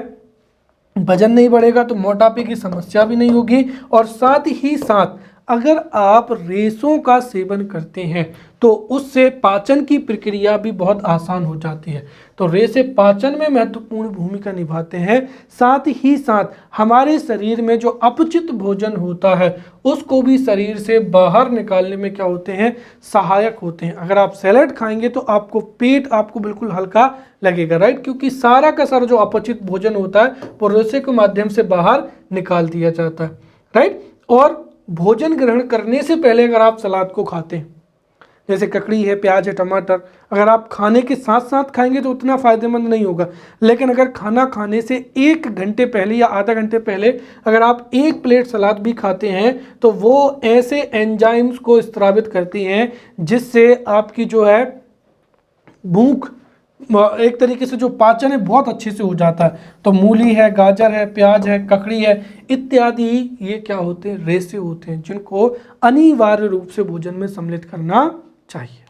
वजन नहीं बढ़ेगा तो मोटापे की समस्या भी नहीं होगी। और साथ ही साथ अगर आप रेसों का सेवन करते हैं तो उससे पाचन की प्रक्रिया भी बहुत आसान हो जाती है। तो रेसे पाचन में महत्वपूर्ण भूमिका निभाते हैं, साथ ही साथ हमारे शरीर में जो अपचित भोजन होता है उसको भी शरीर से बाहर निकालने में क्या होते हैं, सहायक होते हैं। अगर आप सैलेड खाएंगे तो आपको पेट आपको बिल्कुल हल्का लगेगा, राइट, क्योंकि सारा का सारा जो अपचित भोजन होता है वो रेसे के माध्यम से बाहर निकाल दिया जाता है, राइट। और भोजन ग्रहण करने से पहले अगर आप सलाद को खाते हैं, जैसे ककड़ी है, प्याज है, टमाटर, अगर आप खाने के साथ साथ खाएंगे तो उतना फ़ायदेमंद नहीं होगा। लेकिन अगर खाना खाने से 1 घंटे पहले या आधा घंटे पहले अगर आप 1 प्लेट सलाद भी खाते हैं तो वो ऐसे एंजाइम्स को स्रावित करती हैं जिससे आपकी जो है भूख, एक तरीके से जो पाचन है बहुत अच्छे से हो जाता है। तो मूली है, गाजर है, प्याज है, ककड़ी है इत्यादि, ये क्या होते हैं, रेसे होते हैं जिनको अनिवार्य रूप से भोजन में सम्मिलित करना चाहिए।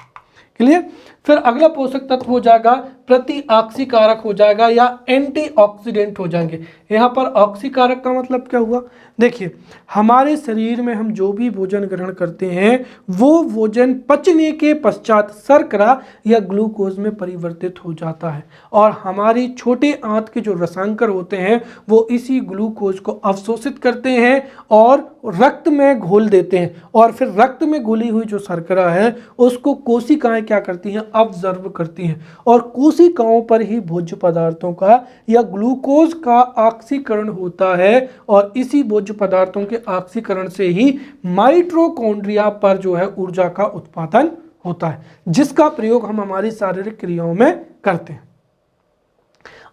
क्लियर। फिर अगला पोषक तत्व हो जाएगा प्रतिऑक्सीकारक हो जाएगा या एंटीऑक्सीडेंट हो जाएंगे। यहाँ पर ऑक्सीकारक का मतलब क्या हुआ, देखिए हमारे शरीर में हम जो भी भोजन ग्रहण करते हैं वो भोजन पचने के पश्चात शर्करा या ग्लूकोज में परिवर्तित हो जाता है और हमारी छोटे आंत के जो रसायनकर होते हैं वो इसी ग्लूकोज को अवशोषित करते हैं और रक्त में घोल देते हैं और फिर रक्त में घुली हुई जो शर्करा है उसको कोशिकाएं क्या करती हैं, ऑब्जर्व करती हैं और कोशिकाओं पर ही भोज्य पदार्थों का या ग्लूकोज का ऑक्सीकरण होता है और इसी भोज्य पदार्थों के ऑक्सीकरण से ही माइटोकॉन्ड्रिया पर जो है ऊर्जा का उत्पादन होता है जिसका प्रयोग हम हमारी शारीरिक क्रियाओं में करते हैं।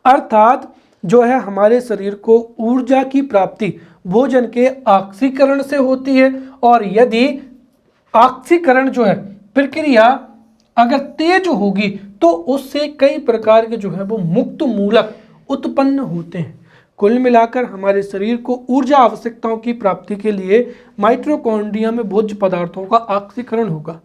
अर्थात जो है हमारे शरीर को ऊर्जा की प्राप्ति भोजन के ऑक्सीकरण से होती है और यदि ऑक्सीकरण जो है प्रक्रिया अगर तेज होगी तो उससे कई प्रकार के जो है वो मुक्त मूलक उत्पन्न होते हैं। कुल मिलाकर हमारे शरीर को ऊर्जा आवश्यकताओं की प्राप्ति के लिए माइटोकॉन्ड्रिया में भोज्य पदार्थों का ऑक्सीकरण होगा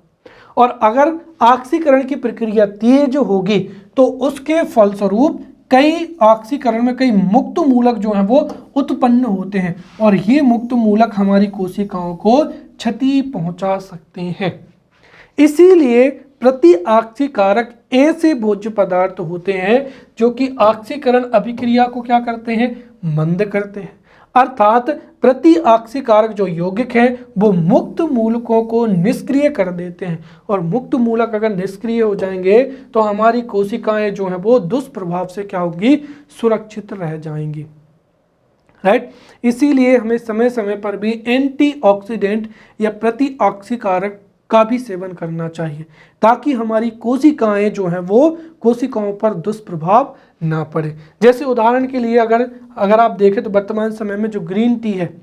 और अगर ऑक्सीकरण की प्रक्रिया तेज होगी तो उसके फलस्वरूप कई ऑक्सीकरण में कई मुक्त मूलक जो हैं वो उत्पन्न होते हैं और ये मुक्त मूलक हमारी कोशिकाओं को क्षति पहुंचा सकते हैं। इसीलिए प्रतिऑक्सीकारक ऐसे भोज्य पदार्थ होते हैं जो कि ऑक्सीकरण अभिक्रिया को क्या करते हैं, मंद करते हैं। अर्थात प्रतिऑक्सीकारक जो यौगिक हैं वो मुक्त मूलकों को निष्क्रिय कर देते हैं और मुक्त मूलक अगर निष्क्रिय हो जाएंगे तो हमारी कोशिकाएं जो हैं वो दुष्प्रभाव से क्या होगी, सुरक्षित रह जाएंगी, राइट। इसीलिए हमें समय समय पर भी एंटीऑक्सीडेंट या प्रतिऑक्सीकारक का भी सेवन करना चाहिए ताकि हमारी कोशिकाएं जो हैं वो कोशिकाओं पर दुष्प्रभाव ना पड़े। जैसे उदाहरण के लिए अगर आप देखें तो वर्तमान समय में जो ग्रीन टी है,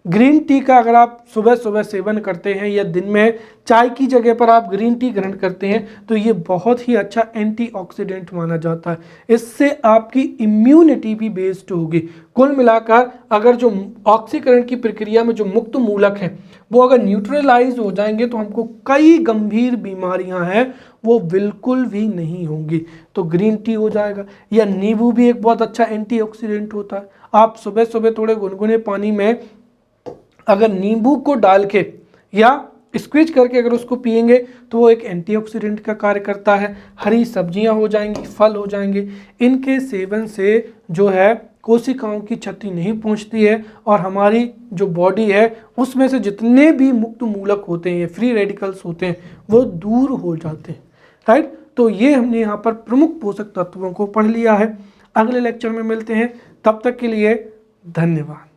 ग्रीन टी का अगर आप सुबह सुबह सेवन करते हैं या दिन में चाय की जगह पर आप ग्रीन टी ग्रहण करते हैं तो ये बहुत ही अच्छा एंटीऑक्सीडेंट माना जाता है। इससे आपकी इम्यूनिटी भी बेस्ड होगी। कुल मिलाकर अगर जो ऑक्सीकरण की प्रक्रिया में जो मुक्त मूलक हैं वो अगर न्यूट्रलाइज हो जाएंगे तो हमको कई गंभीर बीमारियां हैं वो बिल्कुल भी नहीं होंगी। तो ग्रीन टी हो जाएगा या नींबू भी एक बहुत अच्छा एंटीऑक्सीडेंट होता है। आप सुबह सुबह थोड़े गुनगुने पानी में अगर नींबू को डाल के या स्क्वीज करके अगर उसको पिएंगे तो वो एक एंटीऑक्सीडेंट का कार्य करता है। हरी सब्जियां हो जाएंगी, फल हो जाएंगे, इनके सेवन से जो है कोशिकाओं की क्षति नहीं पहुंचती है और हमारी जो बॉडी है उसमें से जितने भी मुक्त मूलक होते हैं, फ्री रेडिकल्स होते हैं, वो दूर हो जाते हैं। राइट, तो ये हमने यहाँ पर प्रमुख पोषक तत्वों को पढ़ लिया है। अगले लेक्चर में मिलते हैं, तब तक के लिए धन्यवाद।